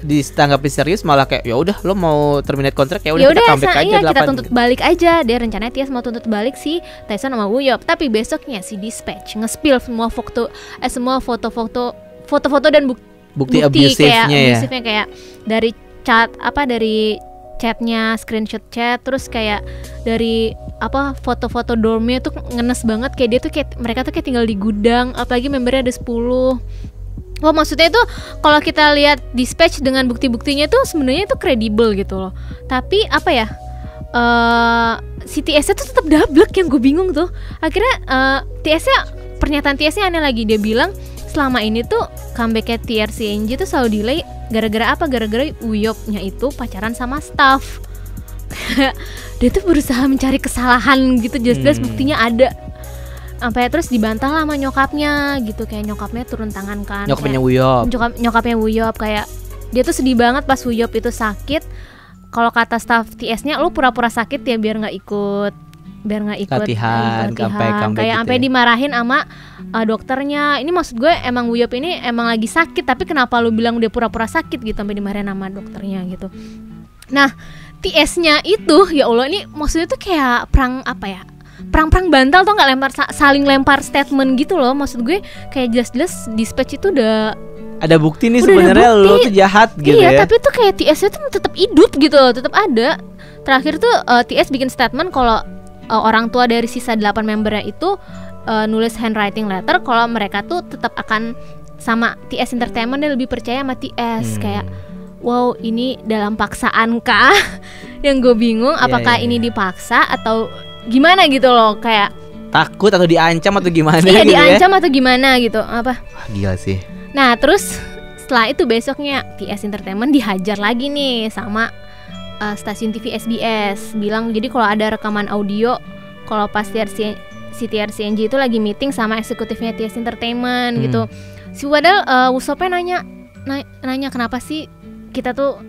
ditanggapi serius malah kayak ya udah lo mau terminate kontrak ya udah kita comeback aja 8 kita tuntut balik aja. Dia rencananya TS mau tuntut balik si Tyson sama Wuyop, tapi besoknya si Dispatch nge-spill semua foto-foto dan bukti abusifnya kayak dari chatnya, screenshot chat, terus kayak dari foto-foto dormnya tuh ngenes banget, kayak dia tuh mereka tuh kayak tinggal di gudang, apalagi membernya ada 10. Wah maksudnya itu kalau kita lihat Dispatch dengan bukti-buktinya tuh sebenarnya itu kredibel gitu loh. Tapi si TS-nya tuh tetap double, yang gue bingung tuh. Akhirnya pernyataan TS-nya aneh lagi, dia bilang selama ini tuh comeback-nya TRCNG tuh selalu delay gara-gara apa? Gara-gara Wuyopnya itu pacaran sama staff. Dia tuh berusaha mencari kesalahan gitu, jelas-jelas buktinya ada. Sampai terus dibantah lah sama nyokapnya gitu, kayak nyokapnya turun tangan kan. Nyokapnya Wuyop. Nyokapnya Wuyop kayak dia tuh sedih banget pas Wuyop itu sakit. Kalau kata staff TS-nya, lu pura-pura sakit ya biar nggak ikut latihan. Kayak sampai dimarahin sama dokternya. Ini maksud gue emang Wuyop ini emang lagi sakit, tapi kenapa lu bilang dia pura-pura sakit gitu, sampai dimarahin sama dokternya gitu. Nah TS-nya itu ya Allah, ini maksudnya tuh kayak perang bantal tuh, nggak saling lempar statement gitu loh. Maksud gue kayak jelas-jelas Dispatch itu udah ada bukti nih sebenarnya lo tuh jahat gitu ya. Iya tapi tuh kayak TS-nya tuh tetap hidup gitu loh, tetap ada. Terakhir tuh TS bikin statement kalau orang tua dari sisa 8 membernya itu nulis handwriting letter kalau mereka tuh tetap akan sama TS Entertainment, dan lebih percaya sama TS. Kayak wow, ini dalam paksaan kah? Yang gue bingung apakah ini dipaksa atau gimana gitu loh, kayak takut atau diancam atau gimana gitu. Diancam atau gimana gitu. Wah, gila sih. Nah terus setelah itu besoknya TS Entertainment dihajar lagi nih sama stasiun TV SBS, bilang jadi kalau ada rekaman audio kalau pas TRCNG itu lagi meeting sama eksekutifnya TS Entertainment gitu. Si Wusopnya nanya kenapa sih kita tuh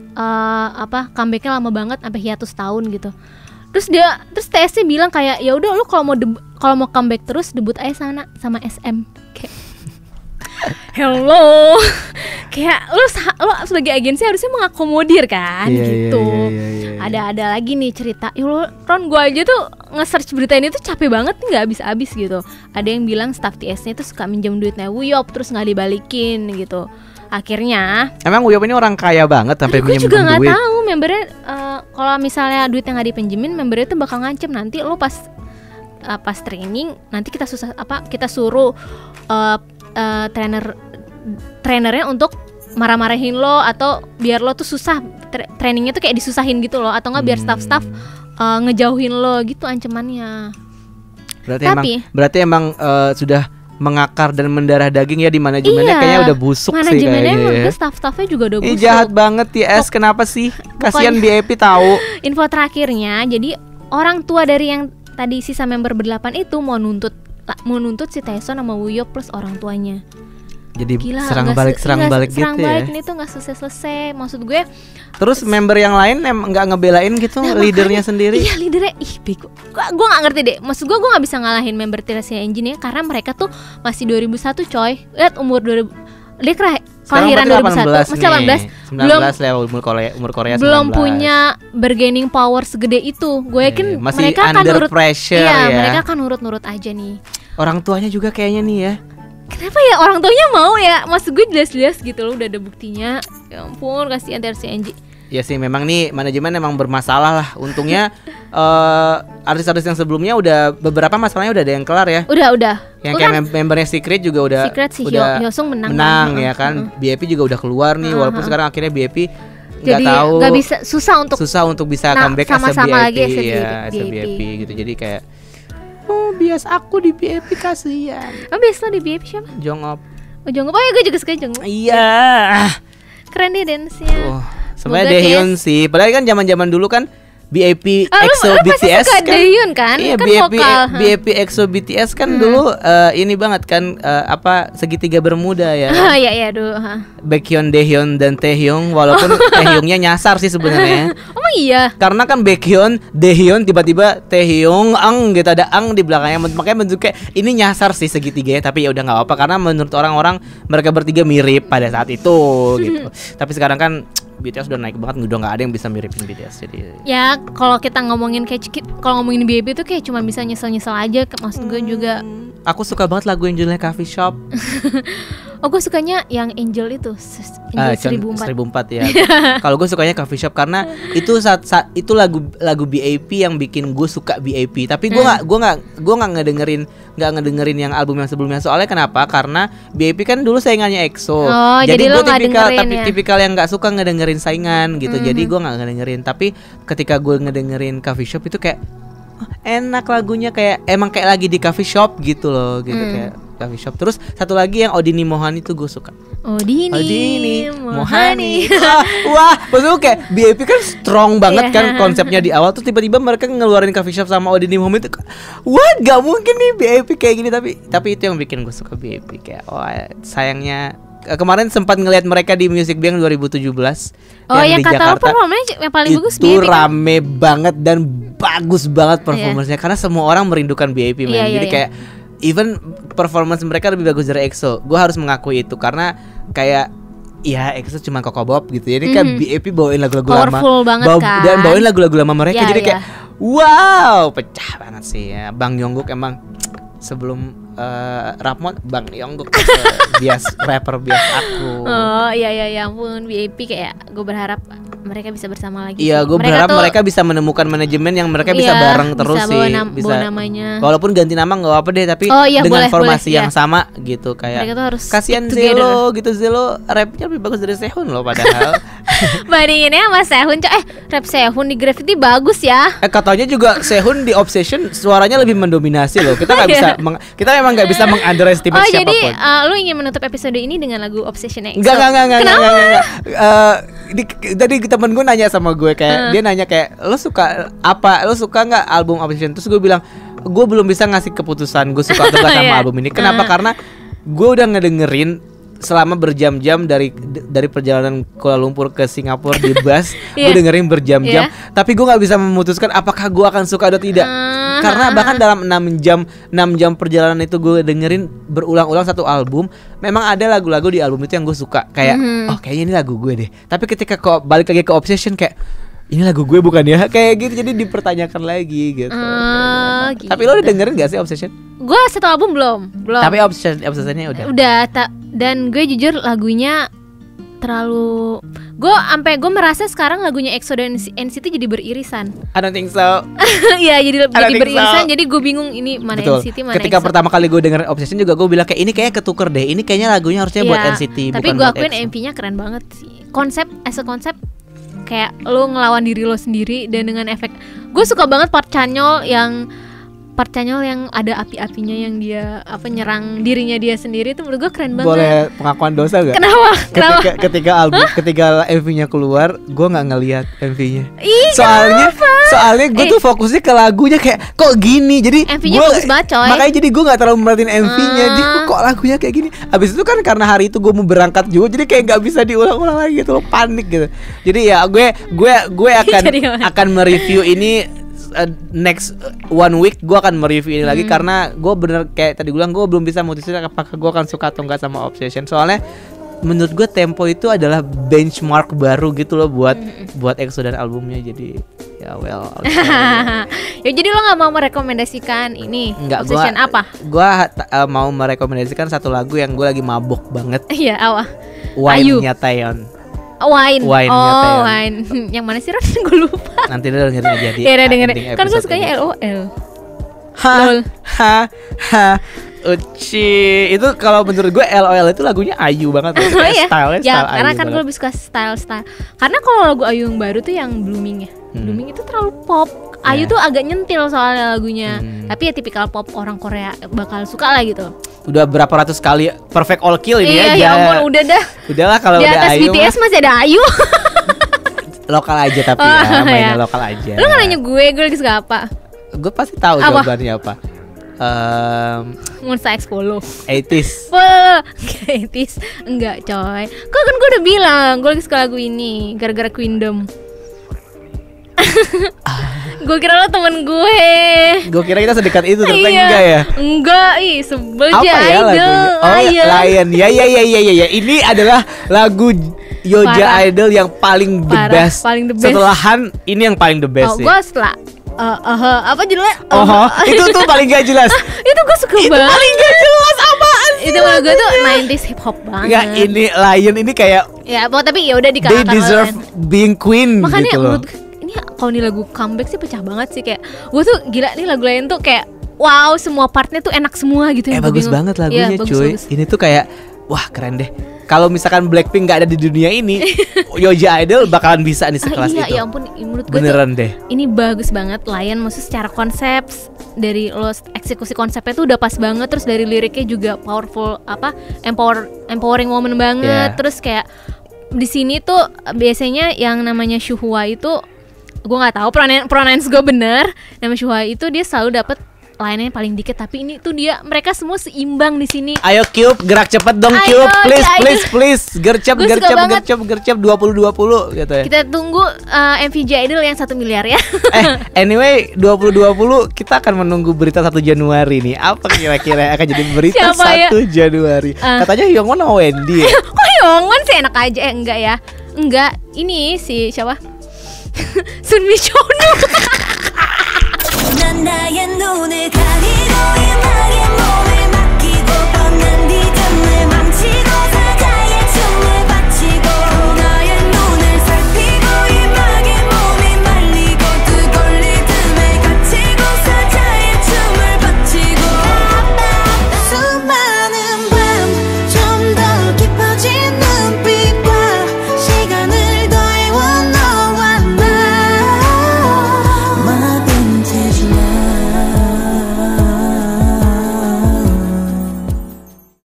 comebacknya lama banget sampai hiatus tahun gitu. Terus TS-nya bilang kayak ya udah lu kalau mau comeback terus debut aja sama SM. Kayak hello. Kayak lu sebagai agensi harusnya mengakomodir kan gitu. Ada lagi nih cerita. Ron, gue aja tuh nge-search berita ini tuh capek banget nih, nggak habis-habis gitu. Ada yang bilang staff TS-nya tuh suka minjem duitnya Wuyop terus nggak dibalikin gitu. Akhirnya emang Wuyop ini orang kaya banget sampai minjem duit. Gue juga nggak tahu membernya kalau misalnya duitnya nggak dipinjemin, membernya tuh bakal ngancem nanti lo pas training nanti kita suruh trainernya untuk marah-marahin lo atau biar lo tuh susah trainingnya tuh kayak disusahin gitu loh, atau nggak biar staff ngejauhin lo gitu ancamannya. Berarti emang sudah mengakar dan mendarah daging ya, di manajemennya kayaknya udah busuk sih kayaknya. Manajemennya menurut staff-staffnya juga udah busuk. Jahat banget ya kenapa sih? Kasihan BIP tahu. Info terakhirnya, jadi orang tua dari yang tadi sisa member ber-8 itu mau nuntut si Taeson sama Wooyoung plus orang tuanya. Jadi gila, serang balik gitu ya. Serang balik ini tuh nggak selesai. Maksud gue. Terus member yang lain emang nggak ngebelain gitu, leadernya sendiri? Iya, leadernya bego. Gue nggak ngerti deh. Maksud gue nggak bisa ngalahin member Terrace Engine ya, karena mereka tuh masih 2001 coy. Lihat umur 2000. Dia kelahiran 2001, masih 18. 19 lah umur Korea 19. Belum punya bargaining power segede itu. Gue yakin mereka akan nurut pressure. Iya, mereka akan nurut-nurut aja nih. Orang tuanya juga kayaknya nih ya. Kenapa ya orang tuanya mau ya? Maksud gue jelas-jelas gitu loh, udah ada buktinya. Ya ampun, kasihan Terrace Engine. Ya sih, memang nih manajemen emang bermasalah lah. Untungnya artis-artis yang sebelumnya udah beberapa masalahnya udah ada yang kelar ya. Udah. Yang kayak membernya Secret juga udah Hyosung menang ya kan. BIP juga udah keluar nih, walaupun sekarang akhirnya BIP nggak tahu. Nggak bisa, susah untuk bisa comeback sama-sama lagi as BIP gitu. Jadi kayak bias aku di BIP kasihan. Bias lo di BIP siapa? Jongop. Oh ya, gue juga suka Jongop. Iya. Keren deh dance-nya. Sebenarnya Daehyun sih. Padahal kan zaman-zaman dulu kan BIP EXO BTS kan. Daehyun kan? Iya, kan BIP EXO BTS kan dulu ini banget kan segitiga bermuda ya. Iya dulu. Baekhyun, Daehyun dan Taehyung, walaupun Taehyungnya nyasar sih sebenarnya. Oh iya. Karena kan Baekhyun, Daehyun tiba-tiba Taehyung, gitu ada ang di belakangnya, makanya bentuknya ini nyasar sih segitiganya, tapi ya udah nggak apa-apa karena menurut orang-orang mereka bertiga mirip pada saat itu gitu. Tapi sekarang kan BTS udah naik banget, udah nggak ada yang bisa miripin BTS. Jadi ya kalau kita ngomongin kalau ngomongin BAP itu kayak cuma bisa nyesel-nyesel aja. Maksud gue juga aku suka banget lagu yang judulnya Coffee Shop. Oh, gue sukanya yang Angel itu, Angel 1004 ya. Kalau gue sukanya Coffee Shop karena itu itu lagu BAP yang bikin gue suka BAP. Tapi gue nggak ngedengerin yang album yang sebelumnya. Soalnya kenapa? Karena BAP kan dulu saingannya EXO. Jadi gue tipikal yang nggak suka ngedengerin saingan gitu. Jadi gue nggak ngedengerin. Tapi ketika gue ngedengerin Coffee Shop itu kayak enak lagunya, kayak emang kayak lagi di coffee shop gitu loh, gitu kayak coffee shop. Terus satu lagi yang Odini Mohani itu gue suka. Odini Mohani. Wah, maksudnya kayak BIP kan strong banget kan konsepnya di awal, tuh tiba-tiba mereka ngeluarin coffee shop sama Odini Mohani itu, wah gak mungkin nih BIP kayak gini. Tapi itu yang bikin gue suka BIP. Kayak sayangnya kemarin sempat ngelihat mereka di Music Bank 2017 yang di Jakarta. Performanya yang paling bagus itu rame banget dan bagus banget performanya karena semua orang merindukan BIP man. Jadi kayak even performance mereka lebih bagus dari EXO. Gue harus mengakui itu karena kayak ya EXO cuma Koko Bob gitu. Jadi kan BIP bawain lagu-lagu lama dan bawain lagugu lama mereka. Jadi kayak wow, pecah banget sih ya. Bang Jungkook emang sebelum Rapmon, Bang Jungkook rapper bias aku. Oh iya ampun, BIP kayak gue berharap mereka bisa bersama lagi. Iya, gue berharap mereka bisa menemukan manajemen yang mereka bisa bareng terus bisa sih. Bawa namanya. Walaupun ganti nama nggak apa deh, tapi dengan formasi yang sama gitu kayak. Kasihan Zelo gitu, Zelo rapnya lebih bagus dari Sehun loh padahal. Bandinginnya sama Sehun, rap Sehun di Gravity bagus ya. Katanya juga Sehun di Obsession suaranya lebih mendominasi loh. Kita nggak bisa, kita memang nggak bisa mengunderestimate siapapun. Jadi lu ingin menutup episode ini dengan lagu Obsession EXO? Enggak. Tadi temen gue nanya sama gue kayak dia nanya kayak lo suka nggak album Obsession, terus gue bilang gue belum bisa ngasih keputusan gue suka atau nggak sama album ini. Kenapa? Karena gue udah ngedengerin selama berjam-jam dari perjalanan Kuala Lumpur ke Singapura di bus. Gue dengerin berjam-jam, tapi gue nggak bisa memutuskan apakah gue akan suka atau tidak. Karena bahkan dalam 6 jam perjalanan itu gue dengerin berulang-ulang satu album. Memang ada lagu-lagu di album itu yang gue suka, kayak oh kayaknya ini lagu gue deh. Tapi ketika balik lagi ke Obsession kayak ini lagu gue bukan ya, kayak gitu. Jadi dipertanyakan lagi gitu. Gitu. Tapi lo udah dengerin gak sih Obsession? Gue satu album belum. Tapi Obsessionnya udah. Dan gue jujur lagunya terlalu, gue merasa sekarang lagunya EXO dan NCT jadi beririsan. I don't think so. Ya jadi beririsan. Jadi gue bingung ini mana NCT mana Ketika EXO. pertama kali gue denger Obsession juga gue bilang kayak ini kayaknya ketuker deh. Ini kayaknya lagunya harusnya buat NCT. Tapi gue akuin MV-nya keren banget sih. Konsep kayak lo ngelawan diri lo sendiri dan dengan efek. Gue suka banget part Chanyeol yang part Chanyeol yang ada api-apinya yang dia nyerang dirinya dia sendiri itu menurut gue keren banget. Boleh pengakuan dosa gak? Kenapa? Ketika MV-nya keluar, gue nggak ngelihat MV-nya. Kenapa? Soalnya gue tuh fokusnya ke lagunya kayak kok gini. Jadi MV-nya bagus banget coy. Makanya jadi gue nggak terlalu merhatiin MV-nya. Jadi kok lagunya kayak gini. Abis itu kan karena hari itu gue mau berangkat juga, jadi kayak nggak bisa diulang-ulang lagi gitu loh, panik gitu. Jadi ya gue akan mereview ini. Next one week gue akan mereview ini lagi karena gue bener kayak tadi bilang, gue belum bisa mutusin apakah gue akan suka atau enggak sama Obsession. Soalnya menurut gue Tempo itu adalah benchmark baru gitu loh buat EXO dan albumnya. Jadi ya ya jadi lo nggak mau merekomendasikan ini? Enggak, Obsession apa? Gue mau merekomendasikan satu lagu yang gue lagi mabok banget. Iya, apa? Wine-nya Taeyeon. Wine. Wine. Yang mana sih Ron? Gue lupa. Nanti lo dengerin aja di. Ya dengerin. Kan gue sukanya LOL. Uci. Itu kalau menurut gue LOL itu lagunya Ayu banget. Iya. Style Ya karena Ayu kan gue lebih suka style. Karena kalau lagu Ayu yang baru tuh yang Blooming ya. Blooming itu terlalu pop. Ayu tuh agak nyentil soalnya lagunya. Tapi ya tipikal pop orang Korea bakal suka lah gitu. Udah berapa ratus kali Perfect All Kill ini aja. Iya, ya ampun, udah dah. Udahlah kalau udah Ayu. Di atas BTS masih ada Ayu. Lokal aja tapi ya, mainnya lokal aja. Lu nggak nanya gue lagi suka apa? Gue pasti tahu jawabannya apa. Monsta X Follow 80s. 80s. Enggak coy. Kok kan gue udah bilang gue lagi suka lagu ini gara-gara Queendom. Gue kira lo temen gue. Gue kira kita sedekat itu, ternyata enggak ya. Enggak, sebel aja Idol. Lion. Ya. Ini adalah lagu Yoja Idol yang paling the best. Paling the best. Setelah Han, ini yang paling the best sih. Gue setelah apa judulnya? Itu tuh paling gak jelas. Itu gue suka banget. Itu paling gak jelas apaan sih? Itu menurut gue tuh 90s hip hop banget. Enggak, ini Lion ini kayak ya, tapi ya udah dikalahkan. They deserve being queen. Makanya gitu loh. Ini kalau nih lagu comeback sih pecah banget sih, kayak gue tuh gila nih lagu lain tuh kayak wow, semua partnya tuh enak semua gitu. Bagus banget lagunya cuy. Ini tuh kayak wah keren deh. Kalau misalkan Blackpink gak ada di dunia ini, Yoja Idol bakalan bisa nih sekelas itu. Ya ampun, menurut gue beneran deh. Ini bagus banget. Lion maksudnya secara konsep, dari lo eksekusi konsepnya tuh udah pas banget. Terus dari liriknya juga powerful, empowering woman banget. Terus kayak di sini tuh biasanya yang namanya Shuhwa itu, gue nggak tahu pronouns gue bener. Nama Shuhwa itu dia selalu dapet lainnya paling dikit, tapi ini tuh mereka semua seimbang di sini. Ayo Cube, gerak cepet dong Cube, please, gercep 2020 gitu ya. Kita tunggu MVJ Idol yang 1 miliar ya. Anyway 2020 kita akan menunggu berita 1 Januari nih. Apa kira-kira akan jadi berita 1 Januari? Katanya Hyungwon sama Wendy ya. Kok Hyungwon sih enak aja? Enggak ya. Enggak, ini si siapa? Sunmi Chono. 난 나의 눈을 가리고